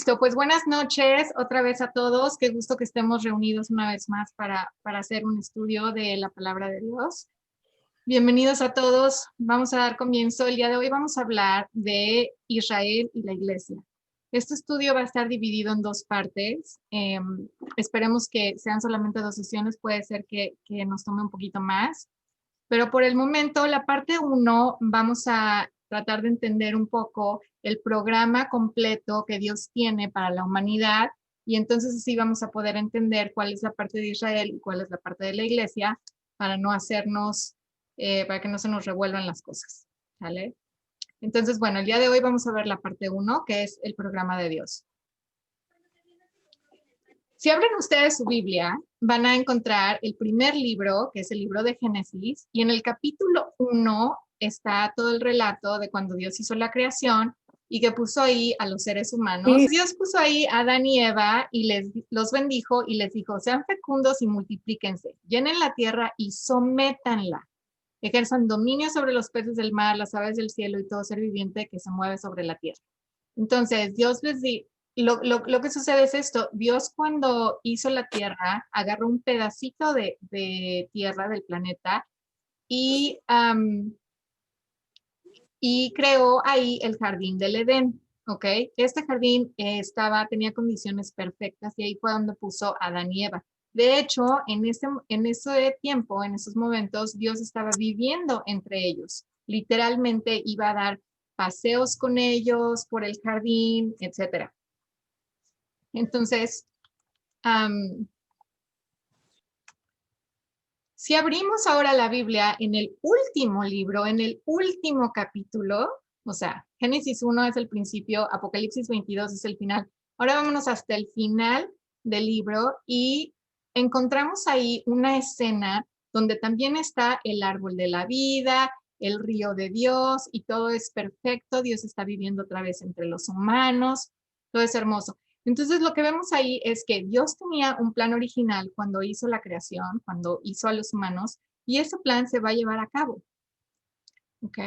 Listo, pues buenas noches otra vez a todos. Qué gusto que estemos reunidos una vez más para hacer un estudio de la palabra de Dios. Bienvenidos a todos. Vamos a dar comienzo. El día de hoy vamos a hablar de Israel y la iglesia. Este estudio va a estar dividido en dos partes. Esperemos que sean solamente dos sesiones. Puede ser que nos tome un poquito más. Pero por el momento, la parte 1, vamos a tratar de entender un poco el programa completo que Dios tiene para la humanidad y entonces así vamos a poder entender cuál es la parte de Israel y cuál es la parte de la iglesia para no hacernos, para que no se nos revuelvan las cosas, ¿vale? Entonces, bueno, el día de hoy vamos a ver la parte 1, que es el programa de Dios. Si abren ustedes su Biblia, van a encontrar el primer libro, que es el libro de Génesis, y en el capítulo 1 está todo el relato de cuando Dios hizo la creación y que puso ahí a los seres humanos. Dios puso ahí a Adán y Eva y los bendijo y les dijo, sean fecundos y multiplíquense, llenen la tierra y sométanla, ejerzan dominio sobre los peces del mar, las aves del cielo y todo ser viviente que se mueve sobre la tierra. Entonces, Dios les dijo, lo que sucede es esto, Dios cuando hizo la tierra, agarró un pedacito de tierra del planeta y, y creó ahí el jardín del Edén, ¿ok? Este jardín tenía condiciones perfectas y ahí fue donde puso a Adán y Eva. De hecho, en ese tiempo, en esos momentos, Dios estaba viviendo entre ellos. Literalmente iba a dar paseos con ellos por el jardín, etcétera. Entonces, si abrimos ahora la Biblia en el último libro, en el último capítulo, o sea, Génesis 1 es el principio, Apocalipsis 22 es el final. Ahora vámonos hasta el final del libro y encontramos ahí una escena donde también está el árbol de la vida, el río de Dios y todo es perfecto. Dios está viviendo otra vez entre los humanos, todo es hermoso. Entonces, lo que vemos ahí es que Dios tenía un plan original cuando hizo la creación, cuando hizo a los humanos, y ese plan se va a llevar a cabo. ¿Ok?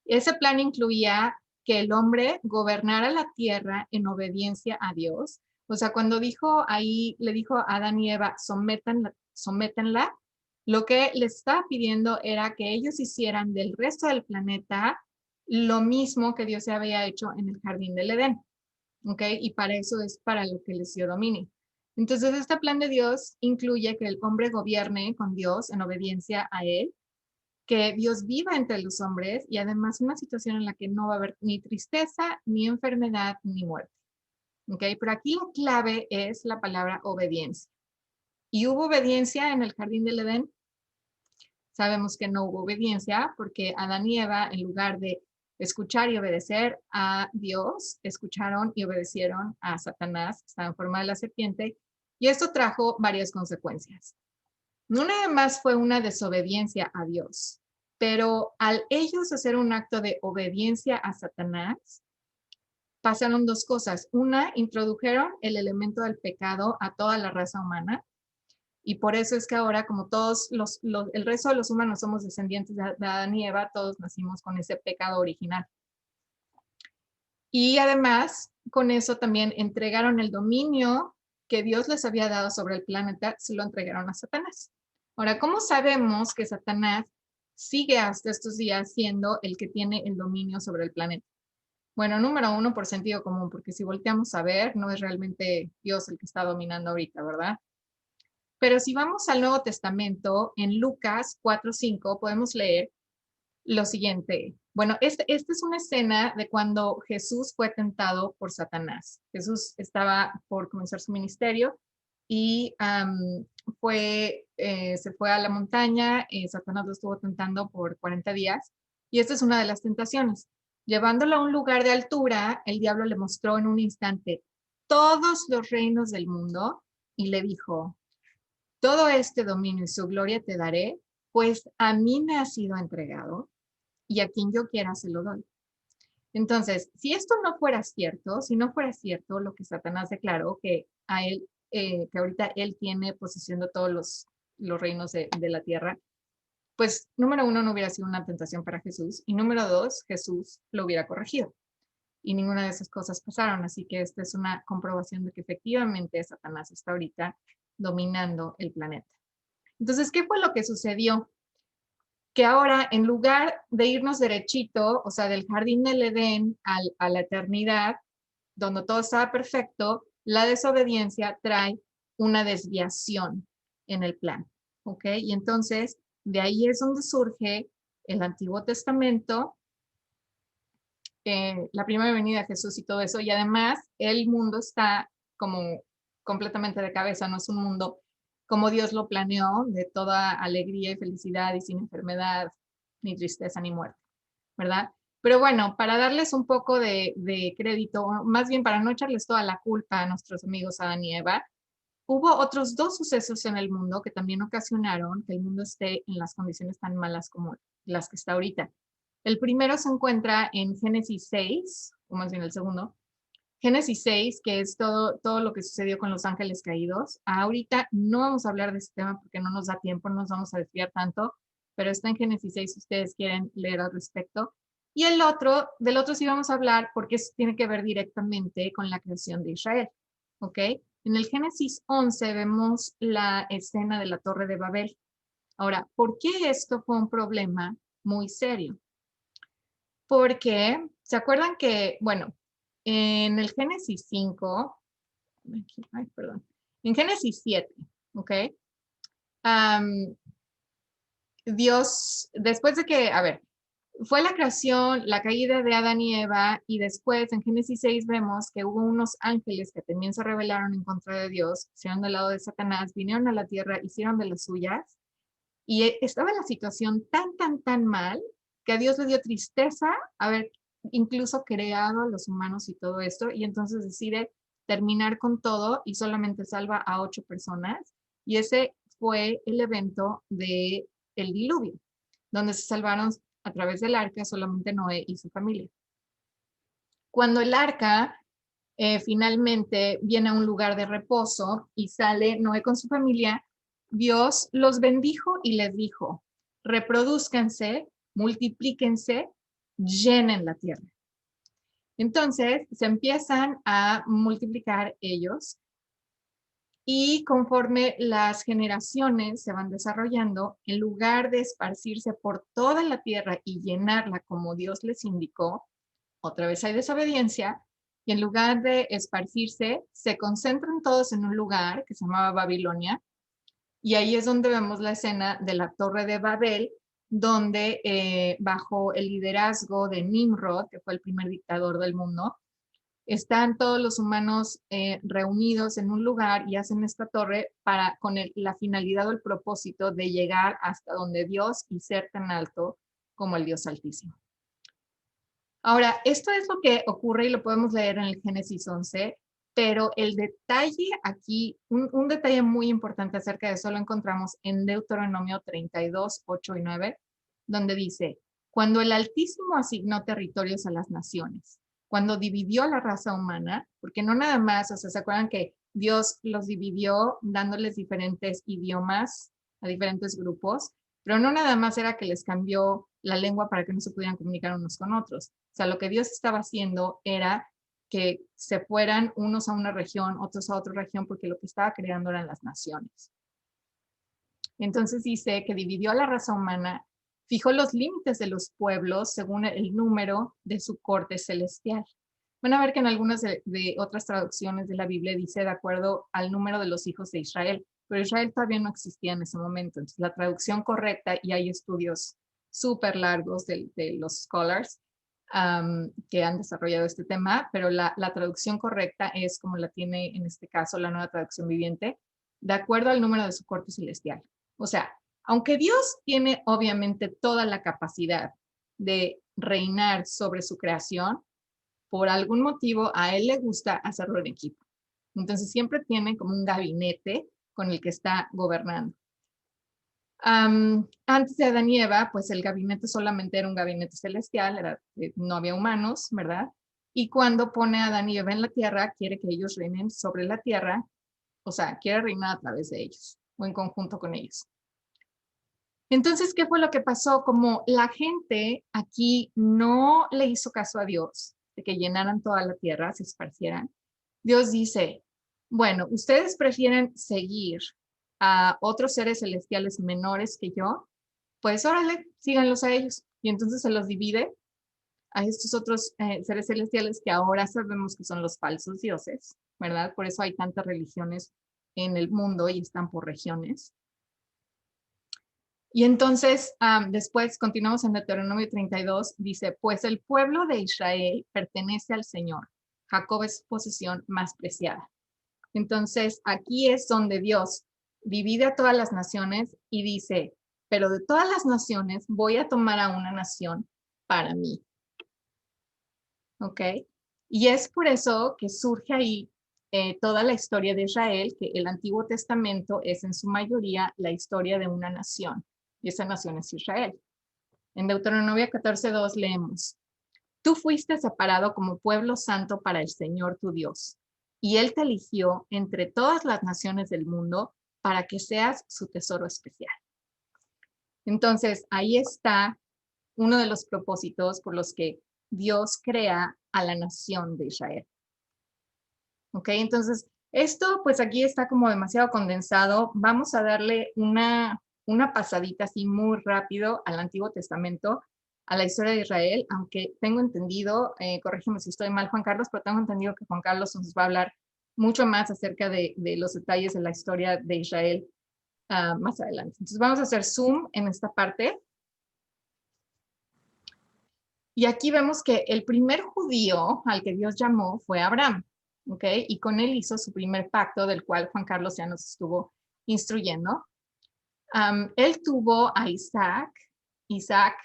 Ese plan incluía que el hombre gobernara la tierra en obediencia a Dios. O sea, cuando le dijo a Adán y Eva, sométanla, lo que les estaba pidiendo era que ellos hicieran del resto del planeta lo mismo que Dios se había hecho en el jardín del Edén. ¿Ok? Y para eso es para lo que les dio dominio. Entonces, este plan de Dios incluye que el hombre gobierne con Dios en obediencia a Él, que Dios viva entre los hombres y además una situación en la que no va a haber ni tristeza, ni enfermedad, ni muerte. ¿Ok? Pero aquí la clave es la palabra obediencia. ¿Y hubo obediencia en el jardín del Edén? Sabemos que no hubo obediencia porque Adán y Eva, en lugar de escuchar y obedecer a Dios, escucharon y obedecieron a Satanás, que estaba en forma de la serpiente, y esto trajo varias consecuencias. No nada más fue una desobediencia a Dios, pero al ellos hacer un acto de obediencia a Satanás, pasaron dos cosas. Una, introdujeron el elemento del pecado a toda la raza humana, y por eso es que ahora, como el resto de los humanos somos descendientes de Adán y Eva, todos nacimos con ese pecado original. Y además, con eso también entregaron el dominio que Dios les había dado sobre el planeta, se lo entregaron a Satanás. Ahora, ¿cómo sabemos que Satanás sigue hasta estos días siendo el que tiene el dominio sobre el planeta? Bueno, número 1, por sentido común, porque si volteamos a ver, no es realmente Dios el que está dominando ahorita, ¿verdad? Pero si vamos al Nuevo Testamento, en Lucas 4:5 podemos leer lo siguiente. Bueno, esta es una escena de cuando Jesús fue tentado por Satanás. Jesús estaba por comenzar su ministerio y se fue a la montaña, Satanás lo estuvo tentando por 40 días y esta es una de las tentaciones. Llevándolo a un lugar de altura, el diablo le mostró en un instante todos los reinos del mundo y le dijo, todo este dominio y su gloria te daré, pues a mí me ha sido entregado y a quien yo quiera se lo doy. Entonces, si esto no fuera cierto, si no fuera cierto lo que Satanás declaró, que a él, que ahorita él tiene posesión de todos los reinos de la tierra, pues número 1 no hubiera sido una tentación para Jesús y número 2, Jesús lo hubiera corregido. y ninguna de esas cosas pasaron. Así que esta es una comprobación de que efectivamente Satanás está ahorita dominando el planeta. Entonces, ¿qué fue lo que sucedió? Que ahora, en lugar de irnos derechito, o sea, del jardín del Edén a la eternidad, donde todo estaba perfecto, la desobediencia trae una desviación en el plan, ¿ok? Y entonces, de ahí es donde surge el Antiguo Testamento, la primera venida de Jesús y todo eso, y además el mundo está como completamente de cabeza, no es un mundo como Dios lo planeó, de toda alegría y felicidad y sin enfermedad, ni tristeza, ni muerte, ¿verdad? Pero bueno, para darles un poco de crédito, más bien para no echarles toda la culpa a nuestros amigos Adán y Eva, hubo otros dos sucesos en el mundo que también ocasionaron que el mundo esté en las condiciones tan malas como las que está ahorita. El primero se encuentra en Génesis 6, o más bien el segundo. Génesis 6, que es todo lo que sucedió con los ángeles caídos. Ahorita no vamos a hablar de este tema porque no nos da tiempo, no nos vamos a desviar tanto, pero está en Génesis 6 si ustedes quieren leer al respecto. Y del otro sí vamos a hablar porque tiene que ver directamente con la creación de Israel. ¿Ok? En el Génesis 11 vemos la escena de la Torre de Babel. Ahora, ¿por qué esto fue un problema muy serio? Porque, ¿se acuerdan que, bueno, en el Génesis 5, ay, perdón, en Génesis 7, ¿ok? Um, Dios, después de que, a ver, fue la creación, la caída de Adán y Eva, y después en Génesis 6 vemos que hubo unos ángeles que también se rebelaron en contra de Dios, se hicieron del lado de Satanás, vinieron a la tierra, hicieron de las suyas, y estaba la situación tan mal que a Dios le dio tristeza haber incluso creado a los humanos y todo esto, y entonces decide terminar con todo y solamente salva a 8 personas, y ese fue el evento de el diluvio, donde se salvaron a través del arca solamente Noé y su familia. Cuando el arca finalmente viene a un lugar de reposo y sale Noé con su familia, Dios los bendijo y les dijo, reproduzcanse, multiplíquense, llenen la tierra. Entonces se empiezan a multiplicar ellos y conforme las generaciones se van desarrollando, en lugar de esparcirse por toda la tierra y llenarla como Dios les indicó, otra vez hay desobediencia, y en lugar de esparcirse, se concentran todos en un lugar que se llamaba Babilonia, y ahí es donde vemos la escena de la Torre de Babel, donde bajo el liderazgo de Nimrod, que fue el primer dictador del mundo, están todos los humanos reunidos en un lugar y hacen esta torre con la finalidad o el propósito de llegar hasta donde Dios y ser tan alto como el Dios Altísimo. Ahora, esto es lo que ocurre y lo podemos leer en el Génesis 11, pero el detalle aquí, un detalle muy importante acerca de eso lo encontramos en Deuteronomio 32, 8 y 9, donde dice, cuando el Altísimo asignó territorios a las naciones, cuando dividió la raza humana, porque no nada más, o sea, ¿se acuerdan que Dios los dividió dándoles diferentes idiomas a diferentes grupos? Pero no nada más era que les cambió la lengua para que no se pudieran comunicar unos con otros. O sea, lo que Dios estaba haciendo era que se fueran unos a una región, otros a otra región, porque lo que estaba creando eran las naciones. Entonces dice que dividió a la raza humana, fijó los límites de los pueblos según el número de su corte celestial. Van a ver que en algunas de otras traducciones de la Biblia dice de acuerdo al número de los hijos de Israel, pero Israel todavía no existía en ese momento. Entonces la traducción correcta, y hay estudios súper largos de los scholars que han desarrollado este tema, pero la traducción correcta es como la tiene en este caso la Nueva Traducción Viviente, de acuerdo al número de su corte celestial. O sea, aunque Dios tiene obviamente toda la capacidad de reinar sobre su creación, por algún motivo a él le gusta hacerlo en equipo. Entonces siempre tiene como un gabinete con el que está gobernando. Antes de Adán y Eva, pues el gabinete solamente era un gabinete celestial, no había humanos, ¿verdad? Y cuando pone a Adán y Eva en la tierra, quiere que ellos reinen sobre la tierra, o sea, quiere reinar a través de ellos o en conjunto con ellos. Entonces, ¿qué fue lo que pasó? Como la gente aquí no le hizo caso a Dios de que llenaran toda la tierra, se esparcieran, Dios dice, bueno, ustedes prefieren seguir a otros seres celestiales menores que yo, pues órale, síganlos a ellos. Y entonces se los divide a estos otros seres celestiales que ahora sabemos que son los falsos dioses, ¿verdad? Por eso hay tantas religiones en el mundo y están por regiones. Y entonces, después continuamos en Deuteronomio 32, dice, pues el pueblo de Israel pertenece al Señor. Jacob es su posesión más preciada. Entonces, aquí es donde Dios divide a todas las naciones y dice, pero de todas las naciones voy a tomar a una nación para mí. ¿Ok? Y es por eso que surge ahí toda la historia de Israel, que el Antiguo Testamento es en su mayoría la historia de una nación, y esa nación es Israel. En Deuteronomio 14:2 leemos, tú fuiste separado como pueblo santo para el Señor tu Dios, y Él te eligió entre todas las naciones del mundo para que seas su tesoro especial. Entonces, ahí está uno de los propósitos por los que Dios crea a la nación de Israel. ¿Ok? Entonces, esto pues aquí está como demasiado condensado. Vamos a darle una pasadita así muy rápido al Antiguo Testamento, a la historia de Israel, aunque tengo entendido, corrígeme si estoy mal, Juan Carlos, pero tengo entendido que Juan Carlos nos va a hablar mucho más acerca de los detalles de la historia de Israel más adelante. Entonces vamos a hacer zoom en esta parte. Y aquí vemos que el primer judío al que Dios llamó fue Abraham, ¿ok? Y con él hizo su primer pacto, del cual Juan Carlos ya nos estuvo instruyendo. Él tuvo a Isaac. Isaac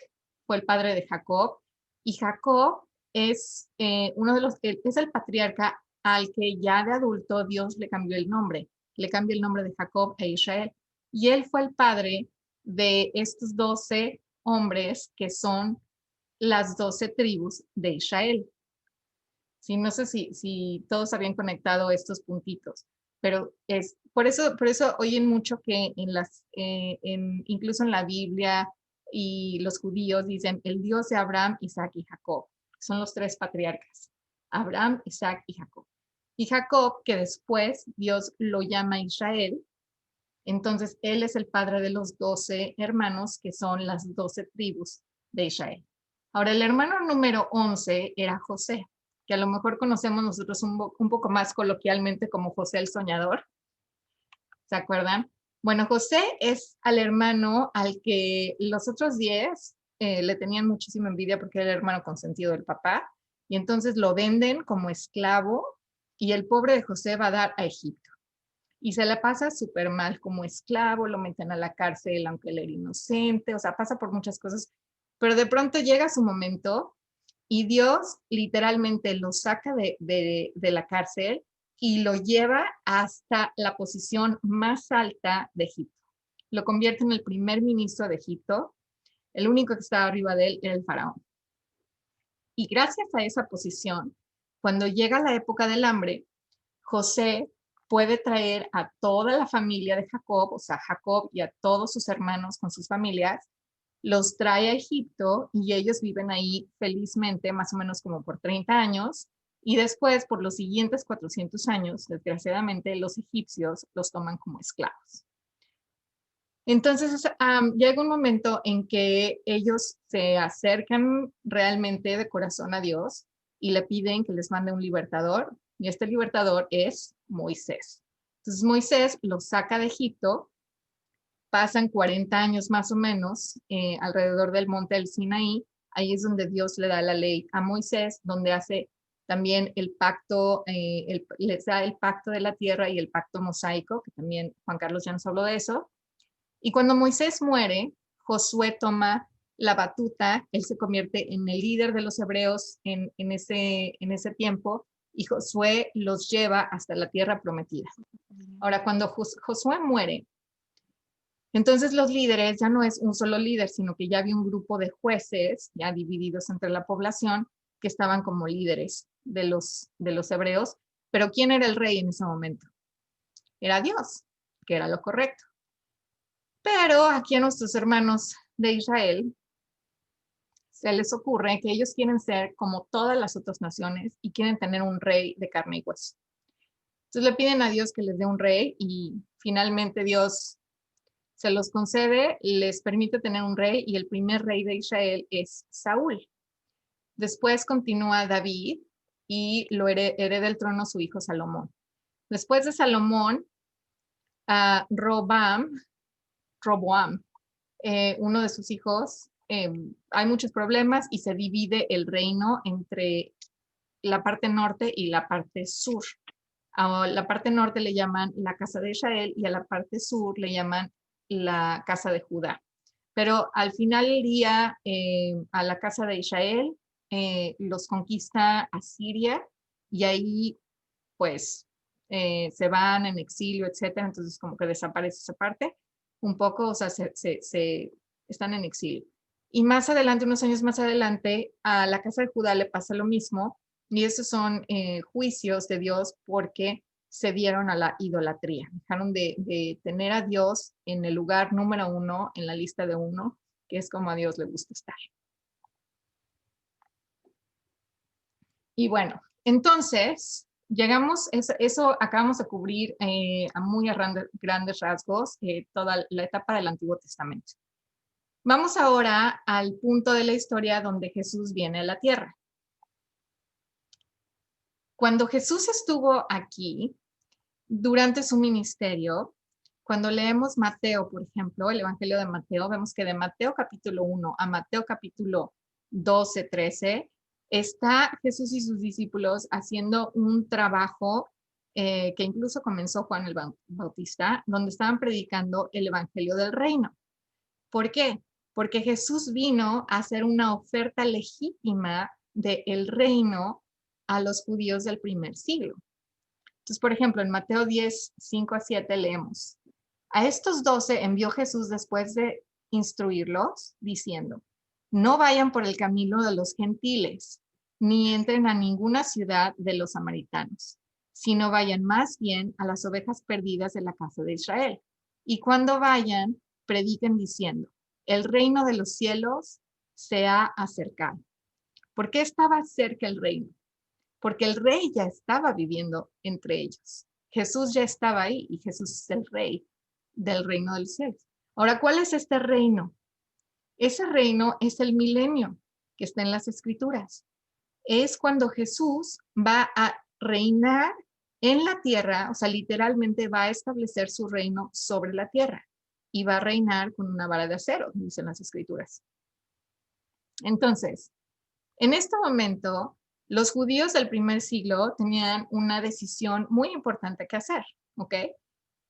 fue el padre de Jacob. Y Jacob es es el patriarca al que ya de adulto Dios le cambió el nombre. Le cambió el nombre de Jacob a Israel. Y él fue el padre de estos 12 hombres que son las 12 tribus de Israel. Sí, no sé si todos habían conectado estos puntitos, pero es por eso oyen mucho que incluso en la Biblia y los judíos dicen el Dios de Abraham, Isaac y Jacob. Son los tres patriarcas, Abraham, Isaac y Jacob. Y Jacob, que después Dios lo llama Israel, entonces él es el padre de los 12 hermanos que son las 12 tribus de Israel. Ahora, el hermano número 11 era José, que a lo mejor conocemos nosotros un poco más coloquialmente como José el Soñador. ¿Se acuerdan? Bueno, José es al hermano al que los otros 10 le tenían muchísima envidia porque era el hermano consentido del papá, y entonces lo venden como esclavo y el pobre de José va a dar a Egipto. Y se la pasa súper mal como esclavo, lo meten a la cárcel aunque él era inocente, o sea, pasa por muchas cosas, pero de pronto llega su momento y Dios literalmente lo saca de la cárcel y lo lleva hasta la posición más alta de Egipto. Lo convierte en el primer ministro de Egipto. El único que estaba arriba de él era el faraón. Y gracias a esa posición, cuando llega la época del hambre, José puede traer a toda la familia de Jacob, o sea, Jacob y a todos sus hermanos con sus familias, los trae a Egipto y ellos viven ahí felizmente, más o menos como por 30 años, y después, por los siguientes 400 años, desgraciadamente, los egipcios los toman como esclavos. Entonces, llega un momento en que ellos se acercan realmente de corazón a Dios y le piden que les mande un libertador, y este libertador es Moisés. Entonces, Moisés los saca de Egipto, pasan 40 años más o menos alrededor del monte del Sinaí, ahí es donde Dios le da la ley a Moisés, donde hace también el pacto, les da el pacto de la tierra y el pacto mosaico, que también Juan Carlos ya nos habló de eso. Y cuando Moisés muere, Josué toma la batuta, él se convierte en el líder de los hebreos en ese tiempo, y Josué los lleva hasta la tierra prometida. Ahora, cuando Josué muere, entonces los líderes ya no es un solo líder, sino que ya había un grupo de jueces ya divididos entre la población que estaban como líderes de los hebreos. Pero ¿quién era el rey en ese momento? Era Dios, que era lo correcto. Pero aquí a nuestros hermanos de Israel se les ocurre que ellos quieren ser como todas las otras naciones y quieren tener un rey de carne y hueso. Entonces le piden a Dios que les dé un rey y finalmente Dios se los concede, les permite tener un rey y el primer rey de Israel es Saúl. Después continúa David y lo hereda el trono su hijo Salomón. Después de Salomón, Roboam, uno de sus hijos, hay muchos problemas y se divide el reino entre la parte norte y la parte sur. A la parte norte le llaman la casa de Israel y a la parte sur le llaman la casa de Judá. Pero al final del día, a la casa de Israel los conquista Asiria y ahí pues se van en exilio, etcétera. Entonces como que desaparece esa parte un poco, o sea, se están en exilio. Y más adelante, unos años más adelante, a la casa de Judá le pasa lo mismo y esos son juicios de Dios porque se dieron a la idolatría. Dejaron de tener a Dios en el lugar número 1 en la lista de 1, que es como a Dios le gusta estar. Y bueno, entonces, llegamos, eso acabamos de cubrir a muy grandes rasgos toda la etapa del Antiguo Testamento. Vamos ahora al punto de la historia donde Jesús viene a la tierra. Cuando Jesús estuvo aquí, durante su ministerio, cuando leemos Mateo, por ejemplo, el Evangelio de Mateo, vemos que de Mateo capítulo 1 a Mateo capítulo 12, 13, está Jesús y sus discípulos haciendo un trabajo que incluso comenzó Juan el Bautista, donde estaban predicando el Evangelio del Reino. ¿Por qué? Porque Jesús vino a hacer una oferta legítima del reino a los judíos del primer siglo. Entonces, por ejemplo, en Mateo 10, 5 a 7 leemos, a estos 12 envió Jesús después de instruirlos, diciendo, no vayan por el camino de los gentiles, ni entren a ninguna ciudad de los samaritanos, sino vayan más bien a las ovejas perdidas de la casa de Israel. Y cuando vayan, prediquen diciendo, el reino de los cielos se ha acercado. ¿Por qué estaba cerca el reino? Porque el rey ya estaba viviendo entre ellos. Jesús ya estaba ahí y Jesús es el rey del reino del cielo. Ahora, ¿cuál es este reino? Ese reino es el milenio que está en las escrituras. Es cuando Jesús va a reinar en la tierra, o sea, literalmente va a establecer su reino sobre la tierra y va a reinar con una vara de acero, dicen las escrituras. Entonces, en este momento, los judíos del primer siglo tenían una decisión muy importante que hacer, ¿ok?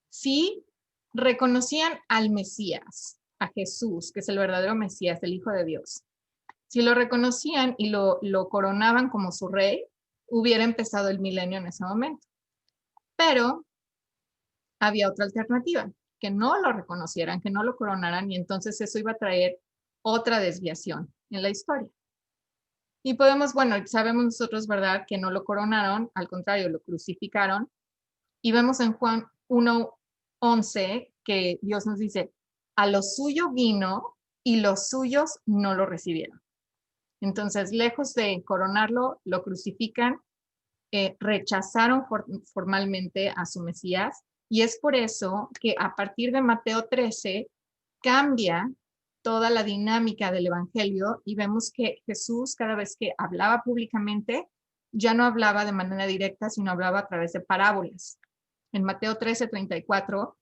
Si reconocían al Mesías, a Jesús, que es el verdadero Mesías, el Hijo de Dios, si lo reconocían y lo coronaban como su rey, hubiera empezado el milenio en ese momento. Pero había otra alternativa, que no lo reconocieran, que no lo coronaran, y entonces eso iba a traer otra desviación en la historia. Y podemos, bueno, sabemos nosotros, ¿verdad?, que no lo coronaron, al contrario, lo crucificaron. Y vemos en Juan 1:11 que Dios nos dice, a lo suyo vino y los suyos no lo recibieron. Entonces, lejos de coronarlo, lo crucifican, rechazaron formalmente a su Mesías. Y es por eso que a partir de Mateo 13 cambia toda la dinámica del Evangelio y vemos que Jesús cada vez que hablaba públicamente ya no hablaba de manera directa, sino hablaba a través de parábolas. En Mateo 13:34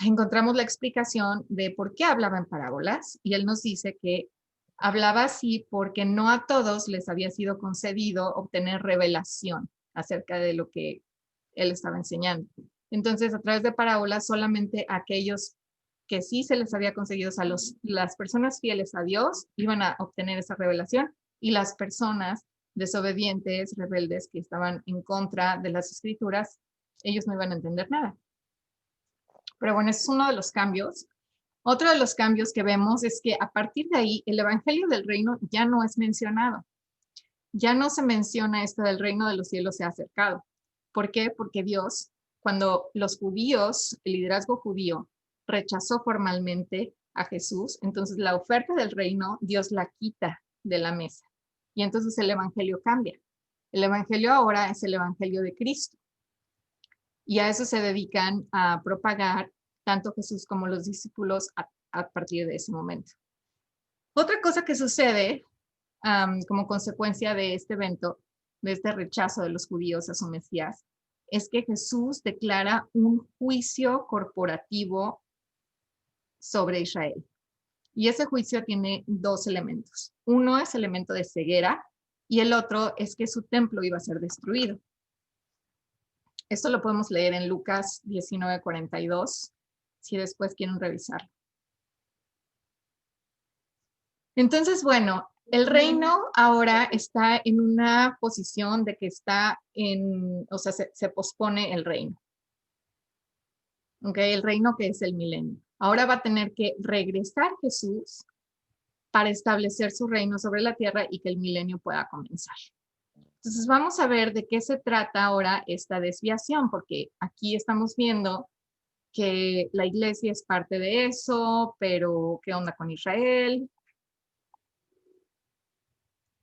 encontramos la explicación de por qué hablaba en parábolas y él nos dice que hablaba así porque no a todos les había sido concedido obtener revelación acerca de lo que él estaba enseñando. Entonces, a través de parábolas, solamente aquellos que sí se les había conseguido, o sea, las personas fieles a Dios iban a obtener esa revelación y las personas desobedientes, rebeldes, que estaban en contra de las escrituras, ellos no iban a entender nada. Pero bueno, ese es uno de los cambios. Otro de los cambios que vemos es que a partir de ahí el Evangelio del Reino ya no es mencionado. Ya no se menciona esto del reino de los cielos se ha acercado. ¿Por qué? Porque Dios, cuando los judíos, el liderazgo judío, rechazó formalmente a Jesús, entonces la oferta del reino Dios la quita de la mesa. Y entonces el evangelio cambia. El evangelio ahora es el evangelio de Cristo. Y a eso se dedican a propagar tanto Jesús como los discípulos a partir de ese momento. Otra cosa que sucede como consecuencia de este evento, de este rechazo de los judíos a su Mesías, es que Jesús declara un juicio corporativo sobre Israel. Y ese juicio tiene dos elementos. Uno es el elemento de ceguera y el otro es que su templo iba a ser destruido. Esto lo podemos leer en Lucas 19:42, si después quieren revisarlo. Entonces, bueno, el reino ahora está en una posición de que está o sea, se pospone el reino. ¿Ok? El reino que es el milenio. Ahora va a tener que regresar Jesús para establecer su reino sobre la tierra y que el milenio pueda comenzar. Entonces vamos a ver de qué se trata ahora esta desviación, porque aquí estamos viendo que la iglesia es parte de eso, pero ¿qué onda con Israel?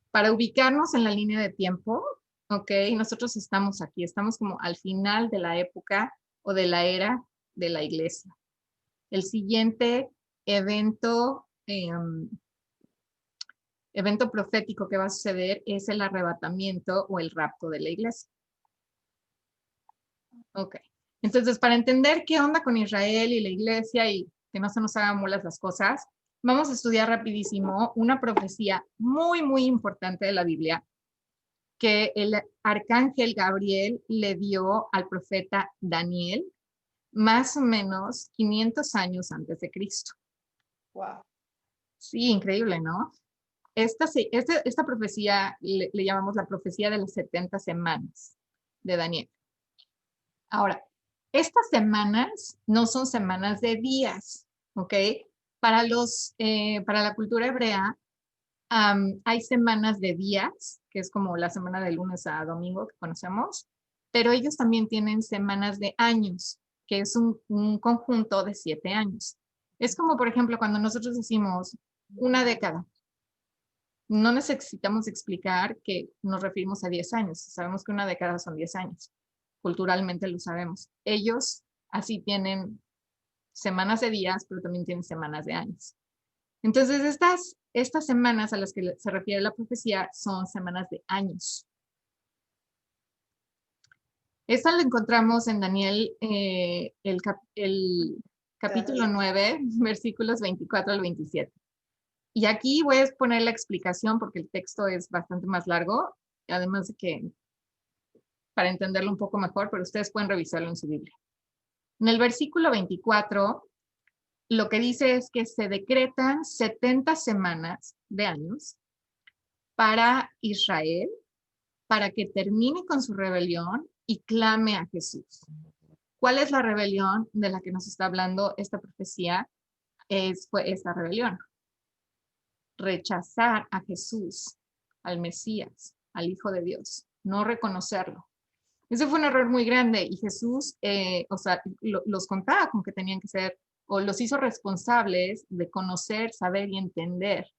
Para ubicarnos en la línea de tiempo, ¿ok? Nosotros estamos aquí, estamos como al final de la época o de la era de la iglesia. El siguiente evento evento profético que va a suceder es el arrebatamiento o el rapto de la iglesia. Ok. Entonces, para entender qué onda con Israel y la iglesia y que no se nos hagan mulas las cosas, vamos a estudiar rapidísimo una profecía muy, muy importante de la Biblia que el arcángel Gabriel le dio al profeta Daniel más o menos 500 años antes de Cristo. Wow. Sí, increíble, ¿no? Esta profecía le llamamos la profecía de las 70 semanas de Daniel. Ahora, estas semanas no son semanas de días, ¿ok? Para la cultura hebrea, hay semanas de días, que es como la semana de lunes a domingo que conocemos, pero ellos también tienen semanas de años, que es un conjunto de 7 años. Es como, por ejemplo, cuando nosotros decimos una década. No necesitamos explicar que nos referimos a 10 años. Sabemos que una década son 10 años. Culturalmente lo sabemos. Ellos así tienen semanas de días, pero también tienen semanas de años. Entonces, estas semanas a las que se refiere la profecía son semanas de años. Esta la encontramos en Daniel, el capítulo 9, versículos 24 al 27. Y aquí voy a poner la explicación porque el texto es bastante más largo, además de que para entenderlo un poco mejor, pero ustedes pueden revisarlo en su Biblia. En el versículo 24, lo que dice es que se decretan 70 semanas de años para Israel, para que termine con su rebelión y clame a Jesús. ¿Cuál es la rebelión de la que nos está hablando esta profecía? Fue esta rebelión. Rechazar a Jesús, al Mesías, al Hijo de Dios, no reconocerlo. Ese fue un error muy grande y Jesús, o sea, los contaba con que tenían que ser, o los hizo responsables de conocer, saber y entender.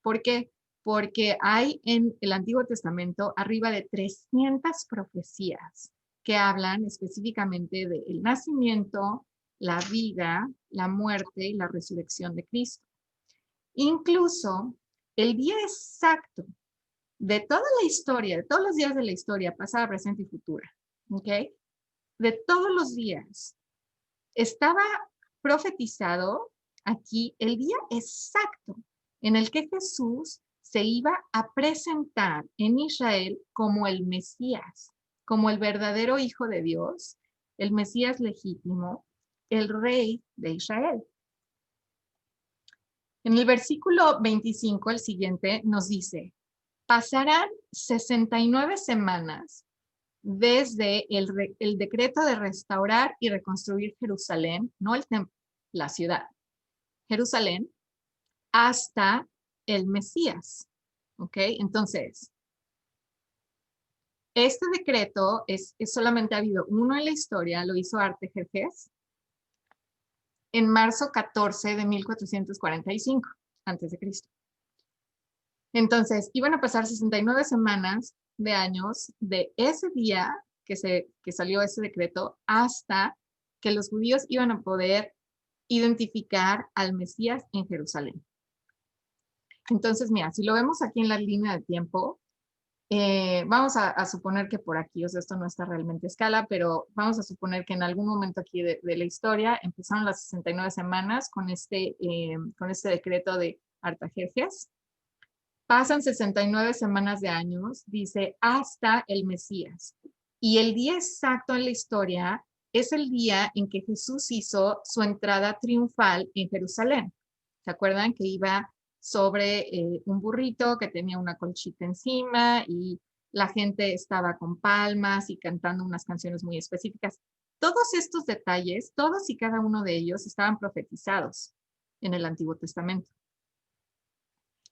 ¿Por qué? Porque hay en el Antiguo Testamento arriba de 300 profecías que hablan específicamente del nacimiento, la vida, la muerte y la resurrección de Cristo. Incluso el día exacto de toda la historia, de todos los días de la historia, pasada, presente y futura, ¿ok? De todos los días, estaba profetizado aquí el día exacto en el que Jesús se iba a presentar en Israel como el Mesías, como el verdadero Hijo de Dios, el Mesías legítimo, el Rey de Israel. En el versículo 25, el siguiente, nos dice, pasarán 69 semanas desde el decreto de restaurar y reconstruir Jerusalén, no el templo, la ciudad, Jerusalén, hasta el Mesías. ¿Ok? Entonces, este decreto es solamente ha habido uno en la historia, lo hizo Artajerjes, en marzo 14 de 1445 antes de Cristo. Entonces, iban a pasar 69 semanas de años de ese día que salió ese decreto hasta que los judíos iban a poder identificar al Mesías en Jerusalén. Entonces, mira, si lo vemos aquí en la línea de tiempo, vamos a suponer que por aquí, o sea, esto no está realmente a escala, pero vamos a suponer que en algún momento aquí de la historia empezaron las 69 semanas con este decreto de Artajerjes. Pasan 69 semanas de años, dice, hasta el Mesías. Y el día exacto en la historia es el día en que Jesús hizo su entrada triunfal en Jerusalén. ¿Se acuerdan que iba sobre un burrito que tenía una colchita encima y la gente estaba con palmas y cantando unas canciones muy específicas? Todos estos detalles, todos y cada uno de ellos estaban profetizados en el Antiguo Testamento.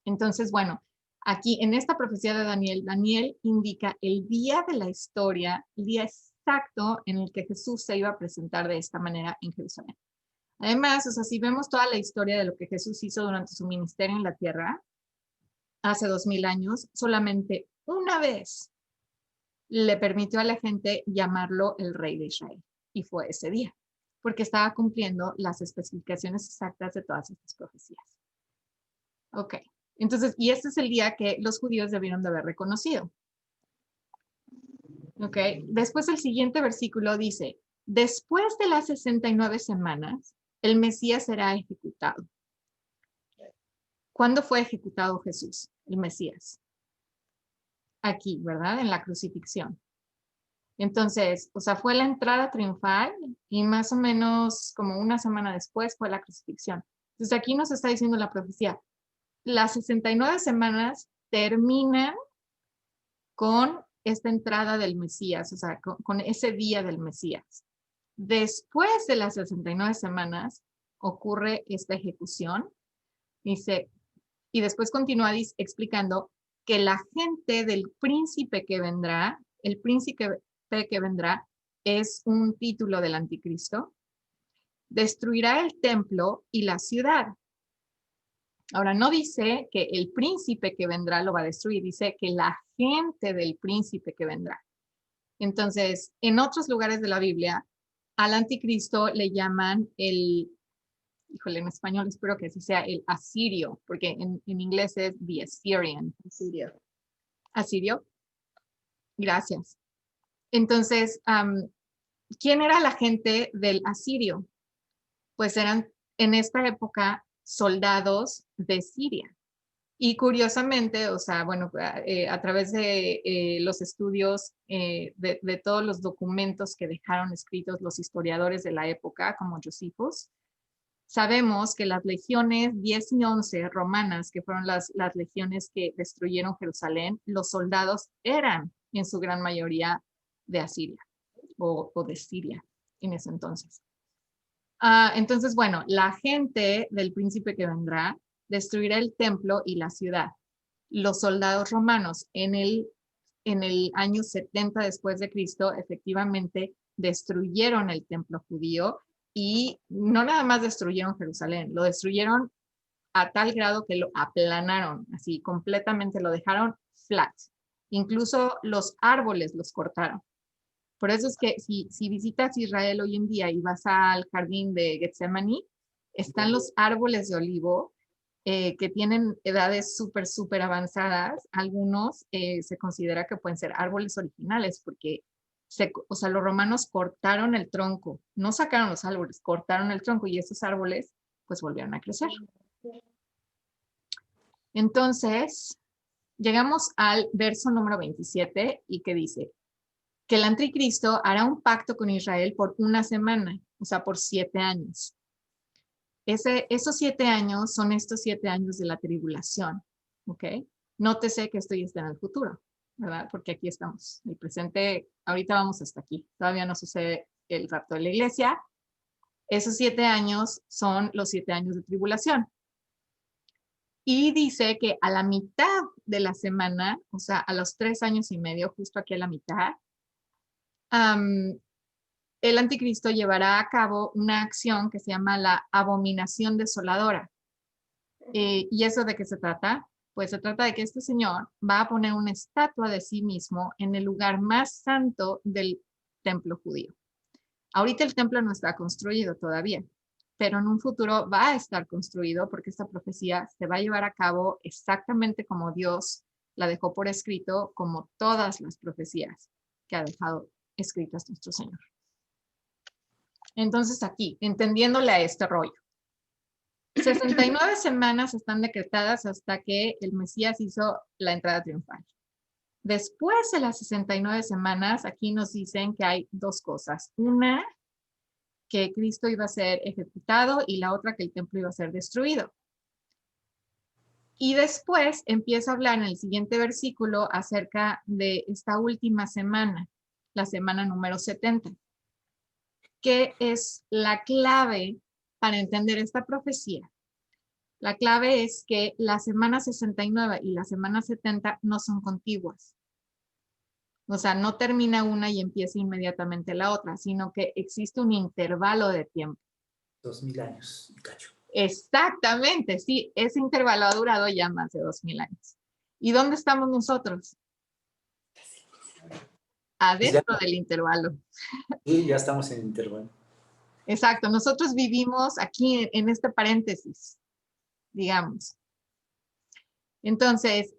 Entonces, bueno, aquí en esta profecía de Daniel, Daniel indica el día de la historia, el día exacto en el que Jesús se iba a presentar de esta manera en Jerusalén. Además, o sea, si vemos toda la historia de lo que Jesús hizo durante su ministerio en la tierra, hace 2000 años, solamente una vez le permitió a la gente llamarlo el rey de Israel. Y fue ese día, porque estaba cumpliendo las especificaciones exactas de todas estas profecías. Ok, entonces, y este es el día que los judíos debieron de haber reconocido. Ok, después el siguiente versículo dice, después de las 69 semanas, el Mesías será ejecutado. ¿Cuándo fue ejecutado Jesús, el Mesías? Aquí, ¿verdad? En la crucifixión. Entonces, o sea, fue la entrada triunfal y más o menos como una semana después fue la crucifixión. Entonces aquí nos está diciendo la profecía, las 69 semanas terminan con esta entrada del Mesías, o sea, con ese día del Mesías. Después de las 69 semanas ocurre esta ejecución, dice, y después continúa explicando que la gente del príncipe que vendrá, el príncipe que vendrá es un título del anticristo, destruirá el templo y la ciudad. Ahora, no dice que el príncipe que vendrá lo va a destruir, dice que la gente del príncipe que vendrá. Entonces, en otros lugares de la Biblia, al anticristo le llaman híjole, en español espero que así sea, el asirio, porque en inglés es the Assyrian. Asirio. Gracias. Entonces, ¿quién era la gente del asirio? Pues eran en esta época soldados de Siria. Y curiosamente, o sea, bueno, a través de los estudios de todos los documentos que dejaron escritos los historiadores de la época, como Josephus, sabemos que las legiones 10 y 11 romanas, que fueron las legiones que destruyeron Jerusalén, los soldados eran en su gran mayoría de Asiria o de Siria en ese entonces. Entonces, bueno, la gente del príncipe que vendrá destruirá el templo y la ciudad. Los soldados romanos en el año 70 después de Cristo efectivamente destruyeron el templo judío y no nada más destruyeron Jerusalén, lo destruyeron a tal grado que lo aplanaron, así completamente lo dejaron flat. Incluso los árboles los cortaron. Por eso es que si visitas Israel hoy en día y vas al jardín de Getsemaní, están los árboles de olivo que tienen edades súper avanzadas. Algunos se considera que pueden ser árboles originales porque o sea, los romanos cortaron el tronco, no sacaron los árboles, cortaron el tronco y esos árboles pues volvieron a crecer. Entonces, llegamos al verso número 27 y que dice que el anticristo hará un pacto con Israel por una semana, o sea, por 7 años. Esos 7 años son estos 7 años de la tribulación, ¿ok? Nótese que esto ya está en el futuro, ¿verdad? Porque aquí estamos, el presente, ahorita vamos hasta aquí, todavía no sucede el rapto de la iglesia. Esos 7 años son los 7 años de tribulación. Y dice que a la mitad de la semana, o sea, a los 3 años y medio, justo aquí a la mitad, el anticristo llevará a cabo una acción que se llama la abominación desoladora. ¿Y eso de qué se trata? Pues se trata de que este señor va a poner una estatua de sí mismo en el lugar más santo del templo judío. Ahorita el templo no está construido todavía, pero en un futuro va a estar construido porque esta profecía se va a llevar a cabo exactamente como Dios la dejó por escrito, como todas las profecías que ha dejado escritas nuestro Señor. Entonces aquí, entendiéndole a este rollo, 69 semanas están decretadas hasta que el Mesías hizo la entrada triunfal. Después de las 69 semanas, aquí nos dicen que hay dos cosas. Una, que Cristo iba a ser ejecutado y la otra, que el templo iba a ser destruido. Y después empieza a hablar en el siguiente versículo acerca de esta última semana, la semana número 70, que es la clave para entender esta profecía. La clave es que la semana 69 y la semana 70 no son contiguas. O sea, no termina una y empieza inmediatamente la otra, sino que existe un intervalo de tiempo. 2000 años y cacho. Exactamente, sí, ese intervalo ha durado ya más de 2000 años. ¿Y dónde estamos nosotros? Adentro Pues del intervalo. sí, ya estamos en intervalo. Exacto, nosotros vivimos aquí en este paréntesis, digamos. Entonces,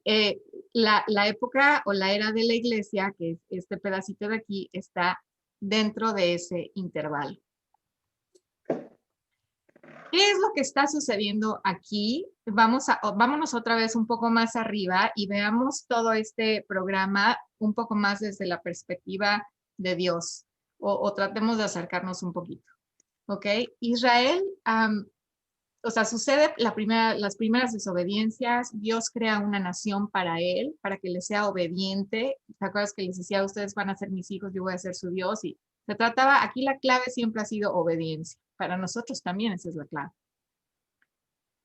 la época o la era de la iglesia, que es este pedacito de aquí, está dentro de ese intervalo. ¿Qué es lo que está sucediendo aquí? Vámonos otra vez un poco más arriba y veamos todo este programa un poco más desde la perspectiva de Dios, o tratemos de acercarnos un poquito. ¿Ok? Israel, o sea, sucede las primeras desobediencias, Dios crea una nación para él, para que le sea obediente. ¿Te acuerdas que les decía, ustedes van a ser mis hijos, yo voy a ser su Dios? Y se trataba, aquí la clave siempre ha sido obediencia. Para nosotros también esa es la clave.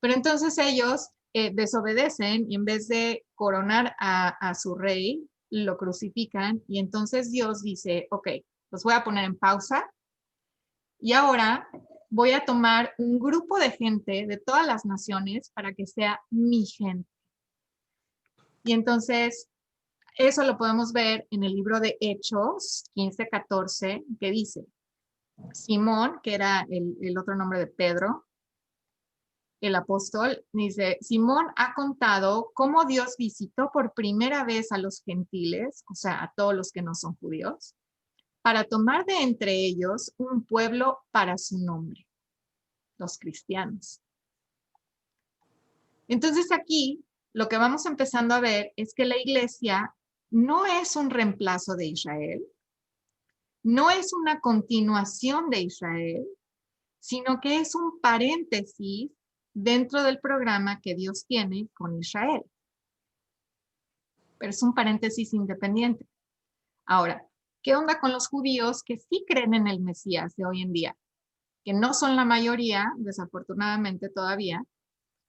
Pero entonces ellos desobedecen y en vez de coronar a su rey, lo crucifican y entonces Dios dice, ok, los voy a poner en pausa y ahora voy a tomar un grupo de gente de todas las naciones para que sea mi gente. Y entonces eso lo podemos ver en el libro de Hechos 15:14, que dice, Simón, que era el otro nombre de Pedro, el apóstol, dice, Simón ha contado cómo Dios visitó por primera vez a los gentiles, o sea, a todos los que no son judíos, para tomar de entre ellos un pueblo para su nombre, los cristianos. Entonces aquí lo que vamos empezando a ver es que la iglesia no es un reemplazo de Israel, no es una continuación de Israel, sino que es un paréntesis dentro del programa que Dios tiene con Israel. Pero es un paréntesis independiente. Ahora, ¿qué onda con los judíos que sí creen en el Mesías de hoy en día? Que no son la mayoría, desafortunadamente todavía,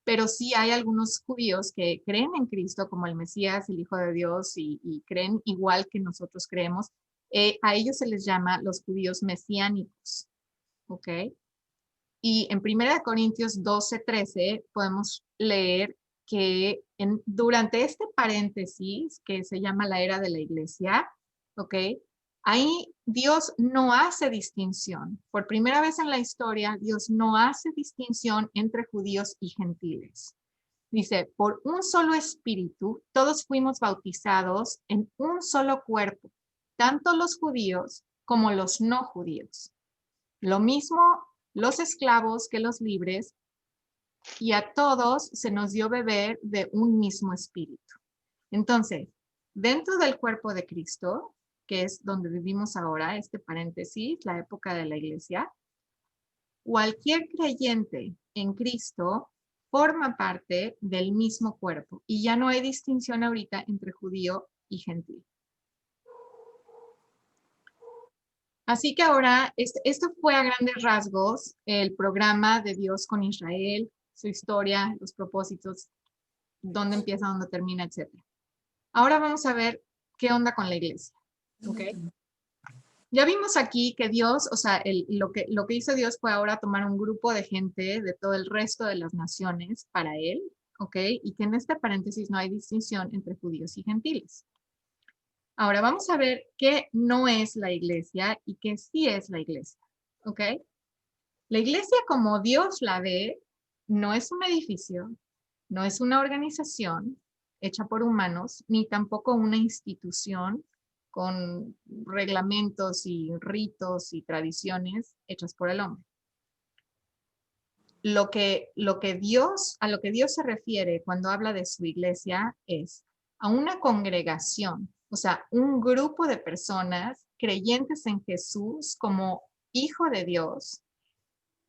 pero sí hay algunos judíos que creen en Cristo como el Mesías, el Hijo de Dios, y creen igual que nosotros creemos. A ellos se les llama los judíos mesiánicos. ¿Ok? Y en 1 Corintios 12:13 podemos leer que durante este paréntesis que se llama la era de la iglesia, ¿ok? Ahí Dios no hace distinción. Por primera vez en la historia, Dios no hace distinción entre judíos y gentiles. Dice, por un solo espíritu, todos fuimos bautizados en un solo cuerpo, tanto los judíos como los no judíos. Lo mismo los esclavos que los libres, y a todos se nos dio beber de un mismo espíritu. Entonces, dentro del cuerpo de Cristo, que es donde vivimos ahora, este paréntesis, la época de la iglesia, cualquier creyente en Cristo forma parte del mismo cuerpo y ya no hay distinción ahorita entre judío y gentil. Así que ahora, esto fue a grandes rasgos el programa de Dios con Israel, su historia, los propósitos, dónde empieza, dónde termina, etc. Ahora vamos a ver qué onda con la iglesia. ¿Ok? Ya vimos aquí que Dios, o sea, lo que hizo Dios fue ahora tomar un grupo de gente de todo el resto de las naciones para Él, ¿ok? Y que en este paréntesis no hay distinción entre judíos y gentiles. Ahora vamos a ver qué no es la iglesia y qué sí es la iglesia, ¿ok? La iglesia como Dios la ve no es un edificio, no es una organización hecha por humanos, ni tampoco una institución con reglamentos y ritos y tradiciones hechas por el hombre. A lo que Dios se refiere cuando habla de su iglesia es a una congregación, o sea, un grupo de personas creyentes en Jesús como hijo de Dios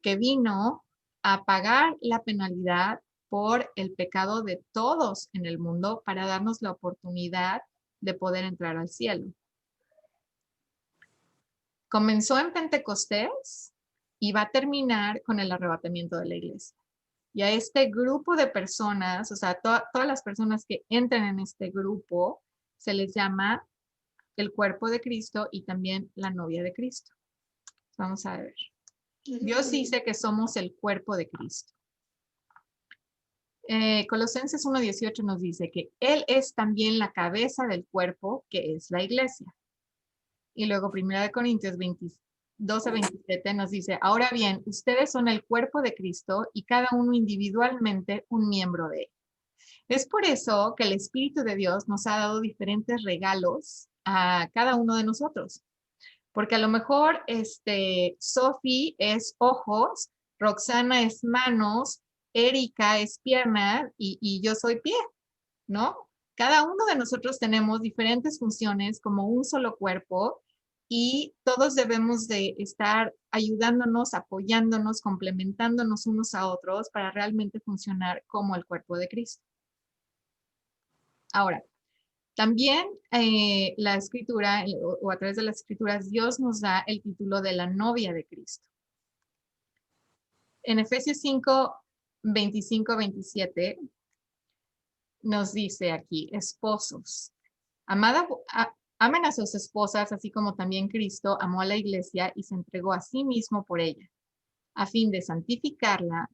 que vino a pagar la penalidad por el pecado de todos en el mundo para darnos la oportunidad de poder entrar al cielo. Comenzó en Pentecostés y va a terminar con el arrebatamiento de la iglesia. Y a este grupo de personas, o sea, todas las personas que entran en este grupo, se les llama el cuerpo de Cristo y también la novia de Cristo. Vamos a ver. Dios dice que somos el cuerpo de Cristo. Colosenses 1:18 nos dice que Él es también la cabeza del cuerpo, que es la iglesia. Y luego 1 Corintios 12:27 nos dice, ahora bien, ustedes son el cuerpo de Cristo y cada uno individualmente un miembro de él. Es por eso que el Espíritu de Dios nos ha dado diferentes regalos a cada uno de nosotros. Porque a lo mejor Sophie es ojos, Roxana es manos, Erika es pierna y yo soy pie, ¿no? Cada uno de nosotros tenemos diferentes funciones como un solo cuerpo y todos debemos de estar ayudándonos, apoyándonos, complementándonos unos a otros para realmente funcionar como el cuerpo de Cristo. Ahora, también la escritura o a través de las escrituras Dios nos da el título de la novia de Cristo. En Efesios 5:25-27 nos dice aquí, esposos, amen a sus esposas, así como también Cristo amó a la iglesia y se entregó a sí mismo por ella, a fin de santificarla,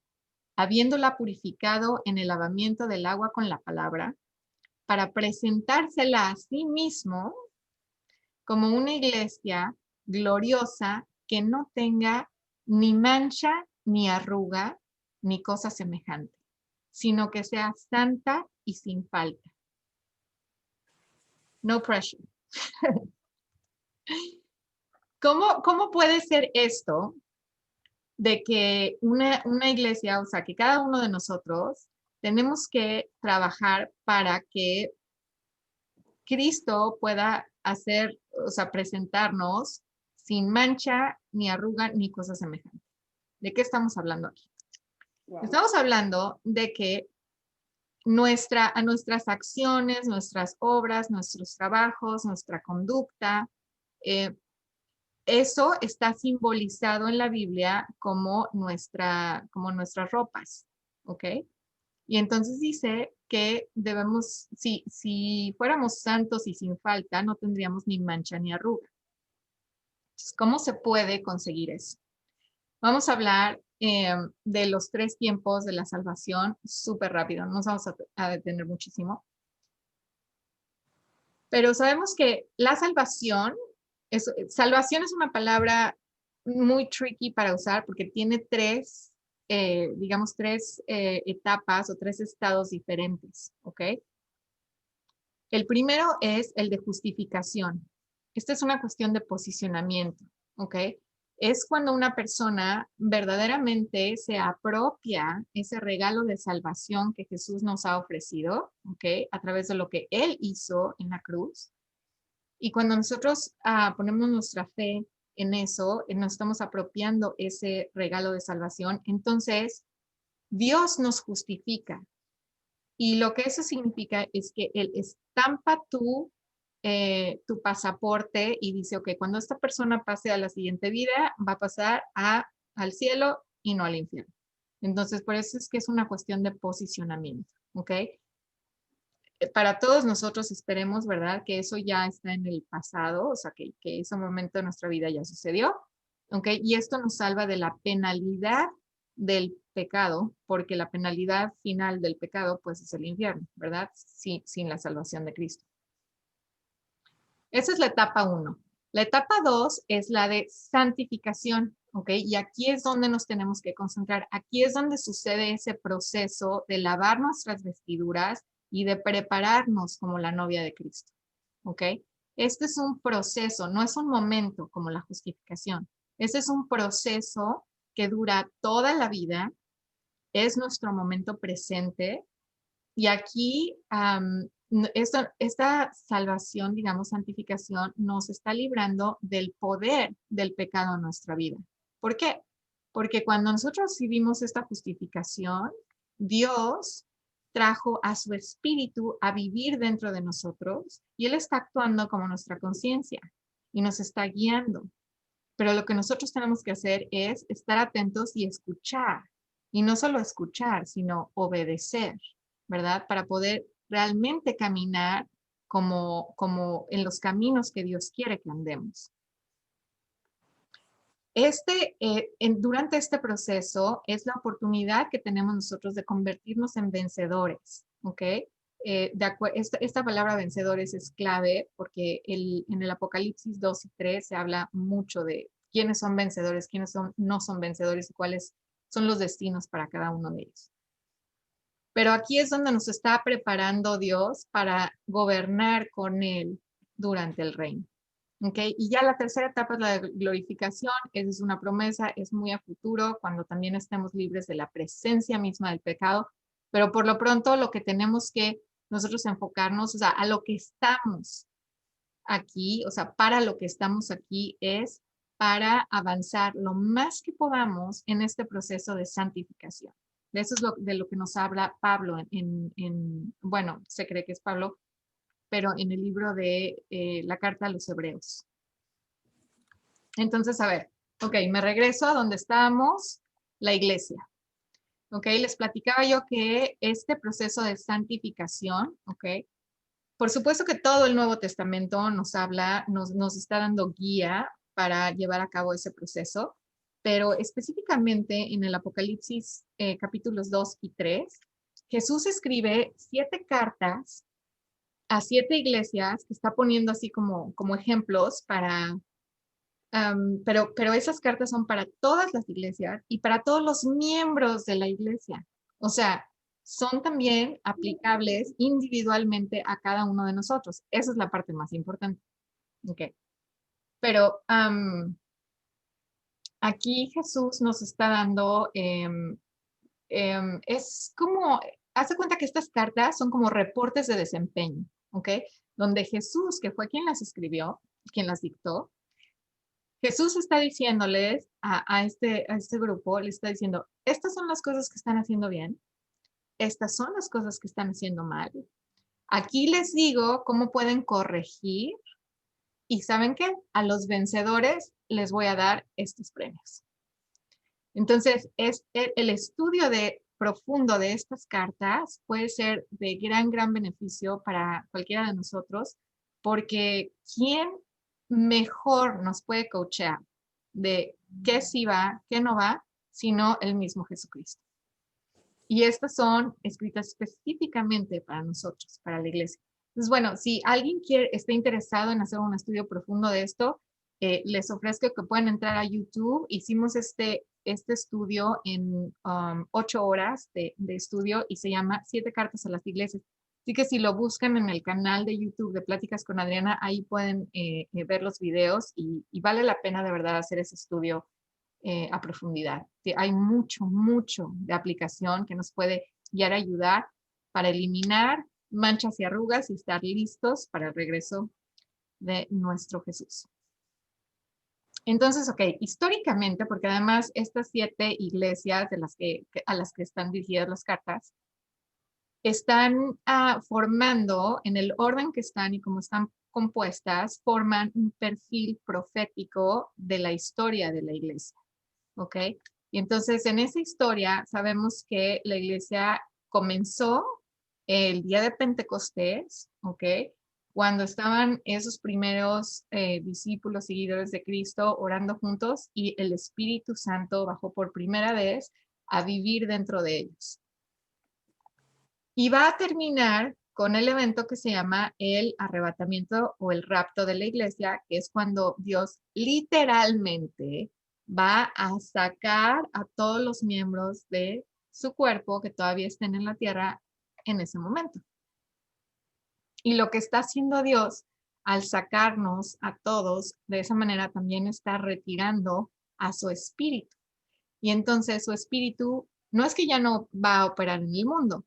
habiéndola purificado en el lavamiento del agua con la palabra, para presentársela a sí mismo como una iglesia gloriosa que no tenga ni mancha, ni arruga, ni cosa semejante, sino que sea santa y sin falta. No pressure. ¿Cómo puede ser esto de que una iglesia, o sea, que cada uno de nosotros tenemos que trabajar para que Cristo pueda hacer, o sea, presentarnos sin mancha, ni arruga, ni cosa semejante? ¿De qué estamos hablando aquí? Wow. Estamos hablando de que a nuestras acciones, nuestras obras, nuestros trabajos, nuestra conducta, eso está simbolizado en la Biblia como nuestras ropas, ¿ok? Y entonces dice que debemos, si fuéramos santos y sin falta, no tendríamos ni mancha ni arruga. Entonces, ¿cómo se puede conseguir eso? Vamos a hablar de los 3 tiempos de la salvación súper rápido, no nos vamos a detener muchísimo. Pero sabemos que la salvación es una palabra muy tricky para usar porque tiene 3, digamos, 3 etapas o 3 estados diferentes, ¿ok? El primero es el de justificación. Esta es una cuestión de posicionamiento, ¿ok? Es cuando una persona verdaderamente se apropia ese regalo de salvación que Jesús nos ha ofrecido, ¿ok? A través de lo que Él hizo en la cruz. Y cuando nosotros ponemos nuestra fe en eso, nos estamos apropiando ese regalo de salvación, entonces Dios nos justifica. Y lo que eso significa es que Él estampa tu pasaporte y dice, ok, cuando esta persona pase a la siguiente vida, va a pasar al cielo y no al infierno. Entonces, por eso es que es una cuestión de posicionamiento, ¿ok? para todos nosotros esperemos, ¿verdad? Que eso ya está en el pasado, o sea, que ese momento de nuestra vida ya sucedió, ¿ok? Y esto nos salva de la penalidad del pecado, porque la penalidad final del pecado, pues, es el infierno, ¿verdad? Sin la salvación de Cristo. Esa es la etapa 1. La etapa 2 es la de santificación, ¿ok? Y aquí es donde nos tenemos que concentrar. Aquí es donde sucede ese proceso de lavar nuestras vestiduras y de prepararnos como la novia de Cristo, ¿ok? Este es un proceso, no es un momento como la justificación. Este es un proceso que dura toda la vida, es nuestro momento presente y aquí esta salvación, digamos, santificación, nos está librando del poder del pecado en nuestra vida. ¿Por qué? Porque cuando nosotros recibimos esta justificación, Dios trajo a su espíritu a vivir dentro de nosotros y Él está actuando como nuestra conciencia y nos está guiando. Pero lo que nosotros tenemos que hacer es estar atentos y escuchar. Y no solo escuchar, sino obedecer, ¿verdad? Para poder realmente caminar como en los caminos que Dios quiere que andemos. Durante este proceso es la oportunidad que tenemos nosotros de convertirnos en vencedores, ¿ok? Esta palabra vencedores es clave porque en el Apocalipsis 2 y 3 se habla mucho de quiénes son vencedores, no son vencedores y cuáles son los destinos para cada uno de ellos. Pero aquí es donde nos está preparando Dios para gobernar con Él durante el reino. ¿Okay? Y ya la tercera etapa es la glorificación. Esa es una promesa, es muy a futuro, cuando también estemos libres de la presencia misma del pecado. Pero por lo pronto lo que tenemos que nosotros enfocarnos, o sea, a lo que estamos aquí, o sea, para lo que estamos aquí es para avanzar lo más que podamos en este proceso de santificación. De eso es de lo que nos habla Pablo bueno, se cree que es Pablo, pero en el libro de la carta a los Hebreos. Entonces, a ver, ok, me regreso a donde estábamos, la iglesia. Ok, les platicaba yo que este proceso de santificación, ok, por supuesto que todo el Nuevo Testamento nos habla, nos está dando guía para llevar a cabo ese proceso, pero específicamente en el Apocalipsis capítulos 2 y 3, Jesús escribe 7 cartas a 7 iglesias que está poniendo así como ejemplos pero esas cartas son para todas las iglesias y para todos los miembros de la iglesia. O sea, son también aplicables individualmente a cada uno de nosotros. Esa es la parte más importante. Okay. Pero aquí Jesús nos está dando, es como, hace cuenta que estas cartas son como reportes de desempeño, ¿ok? Donde Jesús, que fue quien las escribió, quien las dictó, Jesús está diciéndoles a este grupo, le está diciendo, estas son las cosas que están haciendo bien, estas son las cosas que están haciendo mal. Aquí les digo cómo pueden corregir y ¿saben qué? A los vencedores les voy a dar estos premios. Entonces, el estudio profundo de estas cartas puede ser de gran beneficio para cualquiera de nosotros, porque ¿quién mejor nos puede coachear de qué sí va, qué no va, sino el mismo Jesucristo? Y estas son escritas específicamente para nosotros, para la iglesia. Entonces, bueno, si alguien está interesado en hacer un estudio profundo de esto, les ofrezco que pueden entrar a YouTube. Hicimos este estudio en 8 horas de estudio y se llama 7 cartas a las iglesias. Así que si lo buscan en el canal de YouTube de Pláticas con Adriana, ahí pueden ver los videos y vale la pena de verdad hacer ese estudio a profundidad. Hay mucho de aplicación que nos puede guiar a ayudar para eliminar manchas y arrugas y estar listos para el regreso de nuestro Jesús. Entonces, ok, históricamente, porque además estas 7 iglesias a las que están dirigidas las cartas, están formando, en el orden que están y como están compuestas, forman un perfil profético de la historia de la iglesia. ¿Ok? Y entonces en esa historia sabemos que la iglesia comenzó el día de Pentecostés, ¿ok? Cuando estaban esos primeros discípulos, seguidores de Cristo, orando juntos y el Espíritu Santo bajó por primera vez a vivir dentro de ellos. Y va a terminar con el evento que se llama el arrebatamiento o el rapto de la iglesia, que es cuando Dios literalmente va a sacar a todos los miembros de su cuerpo que todavía estén en la tierra en ese momento. Y lo que está haciendo Dios al sacarnos a todos, de esa manera también está retirando a su espíritu. Y entonces su espíritu no es que ya no va a operar en el mundo,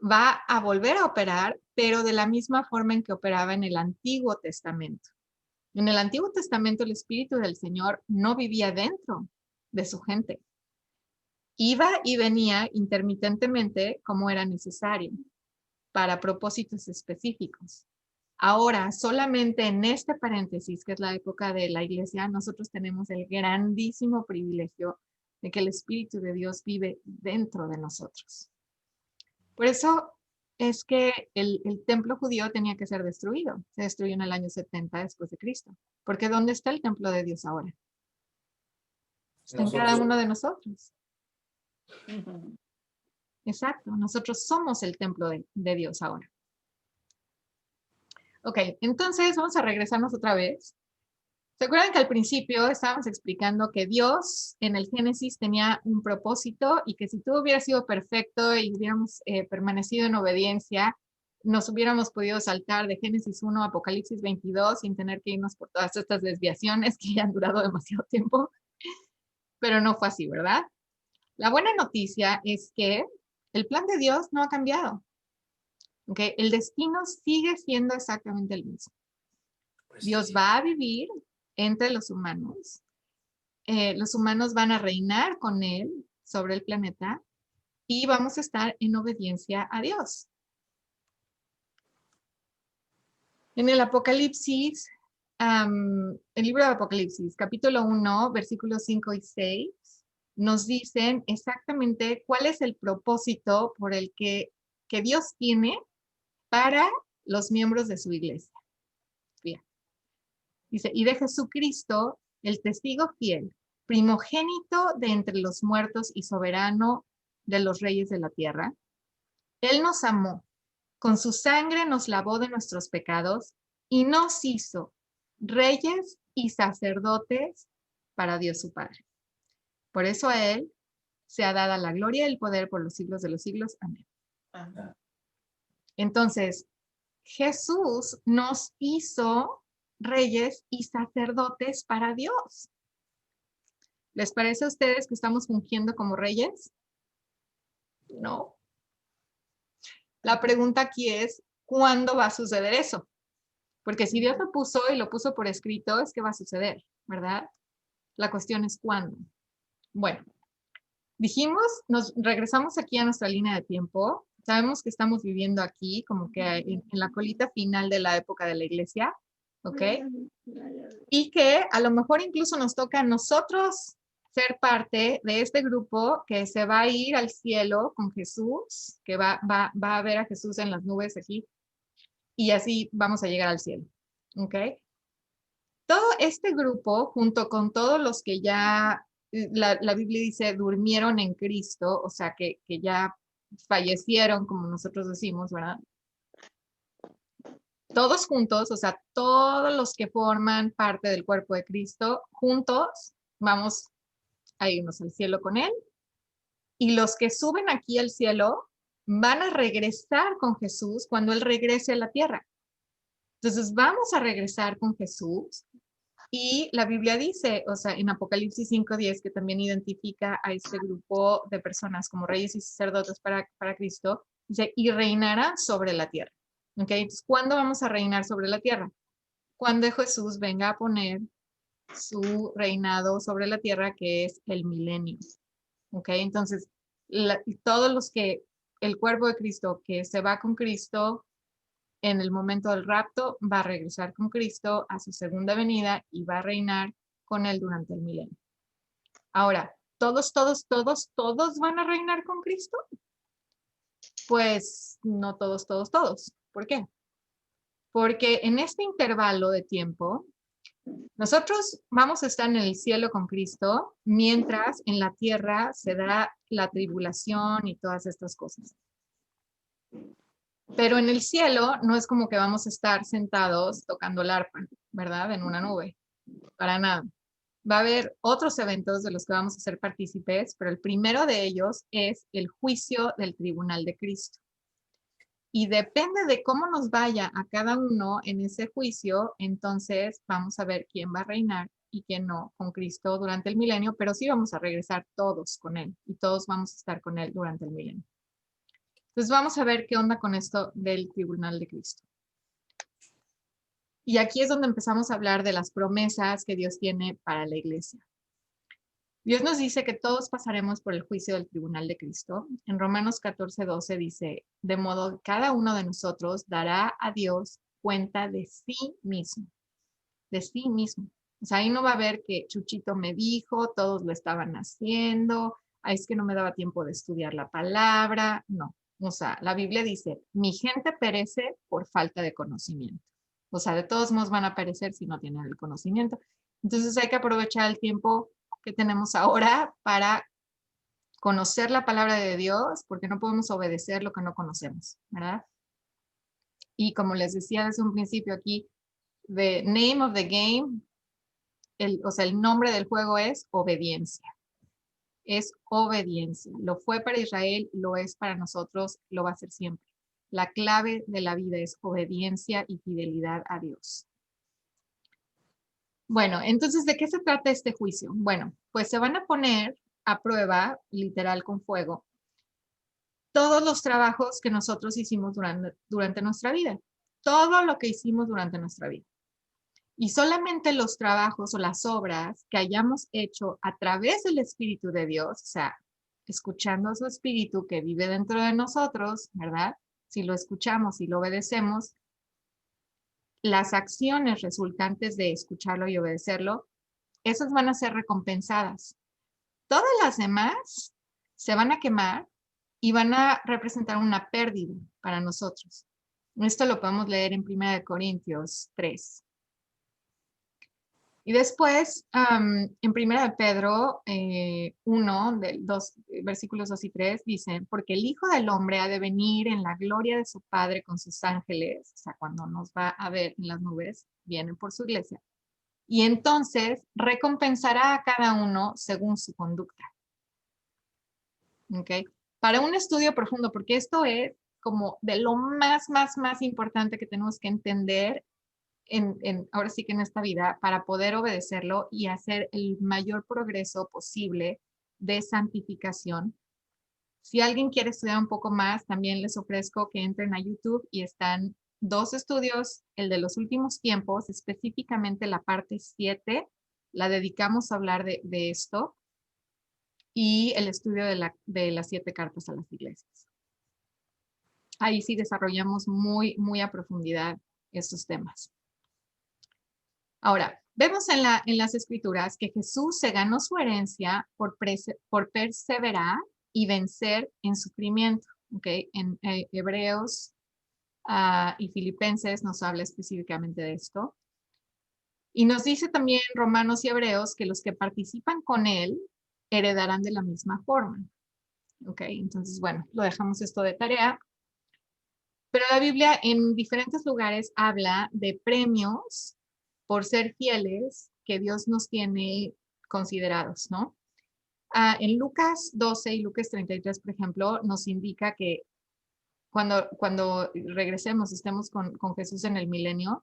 va a volver a operar, pero de la misma forma en que operaba en el Antiguo Testamento. En el Antiguo Testamento el Espíritu del Señor no vivía dentro de su gente. Iba y venía intermitentemente como era necesario para propósitos específicos. Ahora, solamente en este paréntesis, que es la época de la iglesia, nosotros tenemos el grandísimo privilegio de que el Espíritu de Dios vive dentro de nosotros. Por eso es que el templo judío tenía que ser destruido. Se destruyó en el año 70 después de Cristo. Porque ¿dónde está el templo de Dios ahora? Está en cada uno de nosotros. Exacto, nosotros somos el templo de Dios ahora. Ok, entonces vamos a regresarnos otra vez. ¿Se acuerdan que al principio estábamos explicando que Dios en el Génesis tenía un propósito y que si todo hubiera sido perfecto y hubiéramos permanecido en obediencia, nos hubiéramos podido saltar de Génesis 1 a Apocalipsis 22 sin tener que irnos por todas estas desviaciones que ya han durado demasiado tiempo? Pero no fue así, ¿verdad? La buena noticia es que el plan de Dios no ha cambiado. ¿Okay? El destino sigue siendo exactamente el mismo. Pues Dios sí. va a vivir entre los humanos. Los humanos van a reinar con Él sobre el planeta y vamos a estar en obediencia a Dios. En el Apocalipsis, el libro de Apocalipsis, capítulo 1, versículos 5 y 6, nos dicen exactamente cuál es el propósito por el que Dios tiene para los miembros de su iglesia. Bien. Dice, y de Jesucristo, el testigo fiel, primogénito de entre los muertos y soberano de los reyes de la tierra. Él nos amó, con su sangre nos lavó de nuestros pecados y nos hizo reyes y sacerdotes para Dios su Padre. Por eso a Él se ha dado la gloria y el poder por los siglos de los siglos. Amén. Ajá. Entonces, Jesús nos hizo reyes y sacerdotes para Dios. ¿Les parece a ustedes que estamos fungiendo como reyes? No. La pregunta aquí es, ¿cuándo va a suceder eso? Porque si Dios lo puso y lo puso por escrito, es que va a suceder, ¿verdad? La cuestión es cuándo. Bueno, dijimos, nos regresamos aquí a nuestra línea de tiempo. Sabemos que estamos viviendo aquí como que en la colita final de la época de la iglesia, ¿ok? Y que a lo mejor incluso nos toca a nosotros ser parte de este grupo que se va a ir al cielo con Jesús, que va a ver a Jesús en las nubes aquí, y así vamos a llegar al cielo, ¿ok? Todo este grupo, junto con todos los que ya, la Biblia dice, durmieron en Cristo, o sea, que ya fallecieron, como nosotros decimos, ¿verdad? Todos juntos, o sea, todos los que forman parte del cuerpo de Cristo, juntos, vamos a irnos al cielo con Él. Y los que suben aquí al cielo van a regresar con Jesús cuando Él regrese a la tierra. Entonces, vamos a regresar con Jesús. Y la Biblia dice, o sea, en Apocalipsis 5:10, que también identifica a este grupo de personas como reyes y sacerdotes para Cristo, dice, y reinarán sobre la tierra. ¿Ok? Entonces, ¿cuándo vamos a reinar sobre la tierra? Cuando Jesús venga a poner su reinado sobre la tierra, que es el milenio. ¿Ok? Entonces, todos los que, el cuerpo de Cristo que se va con Cristo en el momento del rapto, va a regresar con Cristo a su segunda venida y va a reinar con él durante el milenio. Ahora, ¿todos van a reinar con Cristo? Pues no todos, todos, todos. ¿Por qué? Porque en este intervalo de tiempo, nosotros vamos a estar en el cielo con Cristo, mientras en la tierra se da la tribulación y todas estas cosas. Pero en el cielo no es como que vamos a estar sentados tocando el arpa, ¿verdad? En una nube, para nada. Va a haber otros eventos de los que vamos a ser partícipes, pero el primero de ellos es el juicio del tribunal de Cristo. Y depende de cómo nos vaya a cada uno en ese juicio, entonces vamos a ver quién va a reinar y quién no con Cristo durante el milenio, pero sí vamos a regresar todos con Él y todos vamos a estar con Él durante el milenio. Entonces vamos a ver qué onda con esto del tribunal de Cristo. Y aquí es donde empezamos a hablar de las promesas que Dios tiene para la iglesia. Dios nos dice que todos pasaremos por el juicio del tribunal de Cristo. En Romanos 14:12 dice, de modo que cada uno de nosotros dará a Dios cuenta de sí mismo, de sí mismo. O sea, ahí no va a haber que Chuchito me dijo, todos lo estaban haciendo, es que no me daba tiempo de estudiar la palabra. No, o sea, la Biblia dice, mi gente perece por falta de conocimiento. O sea, de todos modos van a perecer si no tienen el conocimiento. Entonces hay que aprovechar el tiempo que tenemos ahora para conocer la palabra de Dios, porque no podemos obedecer lo que no conocemos, ¿verdad? Y como les decía desde un principio aquí, the name of the game, o sea, el nombre del juego es obediencia. Es obediencia. Lo fue para Israel, lo es para nosotros, lo va a ser siempre. La clave de la vida es obediencia y fidelidad a Dios. Bueno, entonces, ¿de qué se trata este juicio? Bueno, pues se van a poner a prueba, literal con fuego, todos los trabajos que nosotros hicimos durante nuestra vida. Todo lo que hicimos durante nuestra vida. Y solamente los trabajos o las obras que hayamos hecho a través del Espíritu de Dios, o sea, escuchando a su Espíritu que vive dentro de nosotros, ¿verdad? Si lo escuchamos y lo obedecemos, las acciones resultantes de escucharlo y obedecerlo, esas van a ser recompensadas. Todas las demás se van a quemar y van a representar una pérdida para nosotros. Esto lo podemos leer en 1 Corintios 3. Y después, en 1 Pedro 1, versículos 2 y 3, dice, porque el Hijo del Hombre ha de venir en la gloria de su Padre con sus ángeles, o sea, cuando nos va a ver en las nubes, viene por su iglesia, y entonces recompensará a cada uno según su conducta. ¿Ok? Para un estudio profundo, porque esto es como de lo más importante que tenemos que entender ahora sí que en esta vida, para poder obedecerlo y hacer el mayor progreso posible de santificación. Si alguien quiere estudiar un poco más, también les ofrezco que entren a YouTube y están 2 estudios, el de los últimos tiempos, específicamente la parte 7, la dedicamos a hablar de esto, y el estudio de las 7 cartas a las iglesias. Ahí sí desarrollamos muy a profundidad estos temas. Ahora, vemos en las escrituras que Jesús se ganó su herencia por perseverar y vencer en sufrimiento. ¿Okay? En Hebreos y Filipenses nos habla específicamente de esto. Y nos dice también Romanos y Hebreos que los que participan con él heredarán de la misma forma. ¿Okay? Entonces, bueno, lo dejamos esto de tarea. Pero la Biblia en diferentes lugares habla de premios por ser fieles que Dios nos tiene considerados, ¿no? En Lucas 12 y Lucas 33, por ejemplo, nos indica que cuando regresemos, estemos con Jesús en el milenio,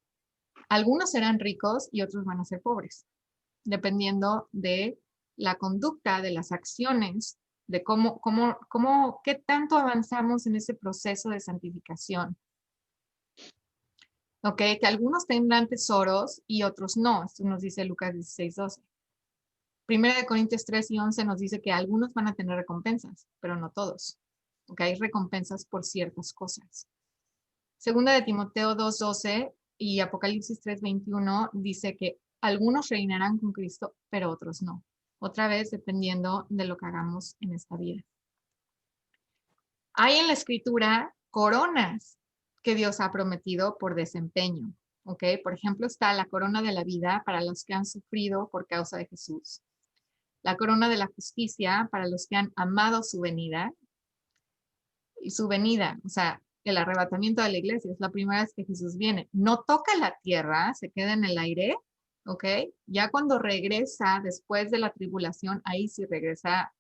algunos serán ricos y otros van a ser pobres, dependiendo de la conducta, de las acciones, de qué tanto avanzamos en ese proceso de santificación. ¿Ok? Que algunos tendrán tesoros y otros no. Esto nos dice Lucas 16:12. Primera de Corintios 3 y 11 nos dice que algunos van a tener recompensas, pero no todos. ¿Ok? Hay recompensas por ciertas cosas. Segunda de Timoteo 2:12 y Apocalipsis 3:21 dice que algunos reinarán con Cristo, pero otros no. Otra vez dependiendo de lo que hagamos en esta vida. Hay en la escritura coronas que Dios ha prometido por desempeño. ¿Ok? Por ejemplo, está la corona de la vida para los que han sufrido por causa de Jesús. La corona de la justicia para los que han amado su venida. Y su venida, o sea, el arrebatamiento de la iglesia, es la primera vez que Jesús viene. No toca la tierra, se queda en el aire, ¿ok? Ya cuando regresa después de la tribulación, ahí sí regresa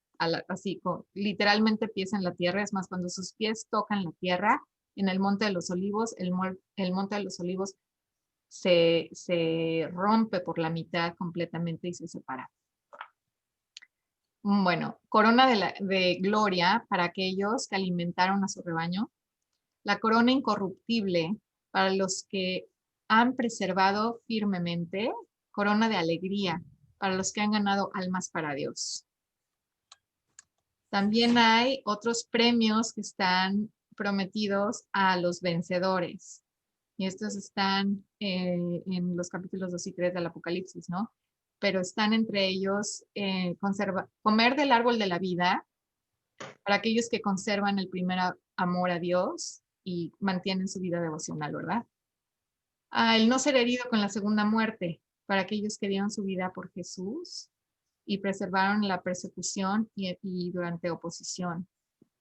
así, literalmente pies en la tierra. Es más, cuando sus pies tocan la tierra, en el Monte de los Olivos, el Monte de los Olivos se rompe por la mitad completamente y se separa. Bueno, corona de gloria para aquellos que alimentaron a su rebaño. La corona incorruptible para los que han preservado firmemente. Corona de alegría para los que han ganado almas para Dios. También hay otros premios que están prometidos a los vencedores. Y estos están en los capítulos 2 y 3 del Apocalipsis, ¿no? Pero están entre ellos comer del árbol de la vida para aquellos que conservan el primer amor a Dios y mantienen su vida devocional, ¿verdad? El no ser herido con la segunda muerte para aquellos que dieron su vida por Jesús y preservaron la persecución y durante oposición.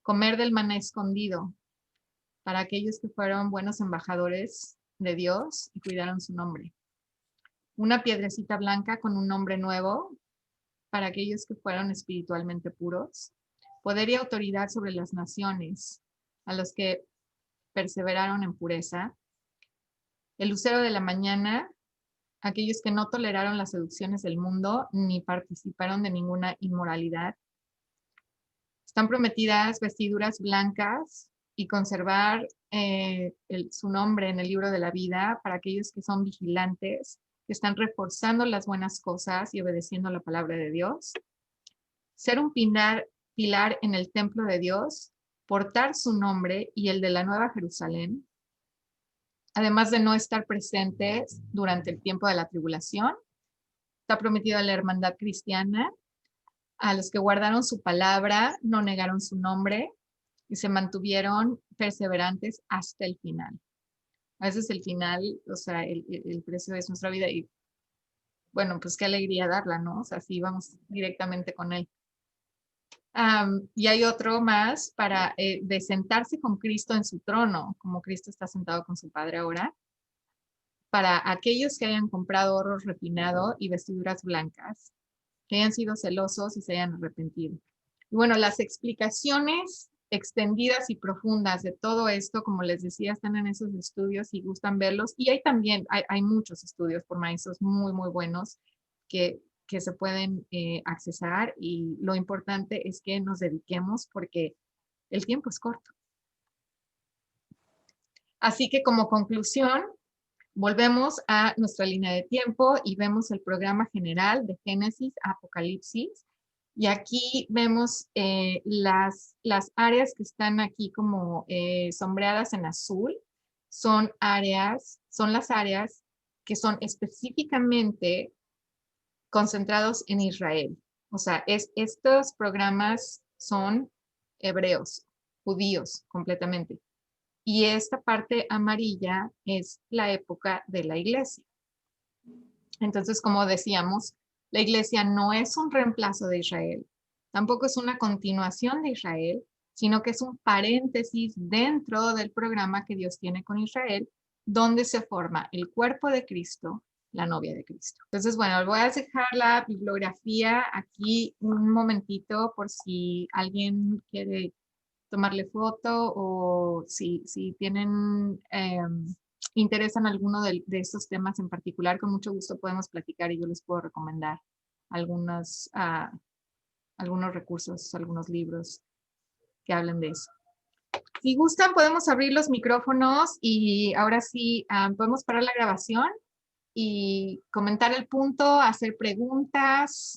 Comer del maná escondido para aquellos que fueron buenos embajadores de Dios y cuidaron su nombre. Una piedrecita blanca con un nombre nuevo para aquellos que fueron espiritualmente puros. Poder y autoridad sobre las naciones, a los que perseveraron en pureza. El lucero de la mañana, aquellos que no toleraron las seducciones del mundo ni participaron de ninguna inmoralidad. Están prometidas vestiduras blancas y conservar su nombre en el libro de la vida para aquellos que son vigilantes, que están reforzando las buenas cosas y obedeciendo la palabra de Dios. Ser un pilar en el templo de Dios, portar su nombre y el de la Nueva Jerusalén, además de no estar presentes durante el tiempo de la tribulación. Está prometido a la hermandad cristiana, a los que guardaron su palabra, no negaron su nombre y se mantuvieron perseverantes hasta el final. A veces el final, o sea, el precio es nuestra vida y bueno, pues qué alegría darla, ¿no? O sea, sí vamos directamente con él. Y hay otro más para de sentarse con Cristo en su trono, como Cristo está sentado con su Padre ahora, para aquellos que hayan comprado oro refinado y vestiduras blancas, que hayan sido celosos y se hayan arrepentido. Y bueno, las explicaciones extendidas y profundas de todo esto, como les decía, están en esos estudios si gustan verlos. Y hay también, hay muchos estudios por maestros muy, muy buenos que se pueden accesar, y lo importante es que nos dediquemos porque el tiempo es corto. Así que como conclusión, volvemos a nuestra línea de tiempo y vemos el programa general de Génesis a Apocalipsis. Y aquí vemos las áreas que están aquí como sombreadas en azul. Son las áreas que son específicamente concentrados en Israel. O sea, estos programas son hebreos, judíos completamente. Y esta parte amarilla es la época de la iglesia. Entonces, como decíamos, la iglesia no es un reemplazo de Israel, tampoco es una continuación de Israel, sino que es un paréntesis dentro del programa que Dios tiene con Israel, donde se forma el cuerpo de Cristo, la novia de Cristo. Entonces, bueno, voy a dejar la bibliografía aquí un momentito por si alguien quiere tomarle foto o si tienen interés en alguno de estos temas en particular, con mucho gusto podemos platicar y yo les puedo recomendar algunos recursos, algunos libros que hablen de eso. Si gustan, podemos abrir los micrófonos y ahora sí podemos parar la grabación y comentar el punto, hacer preguntas.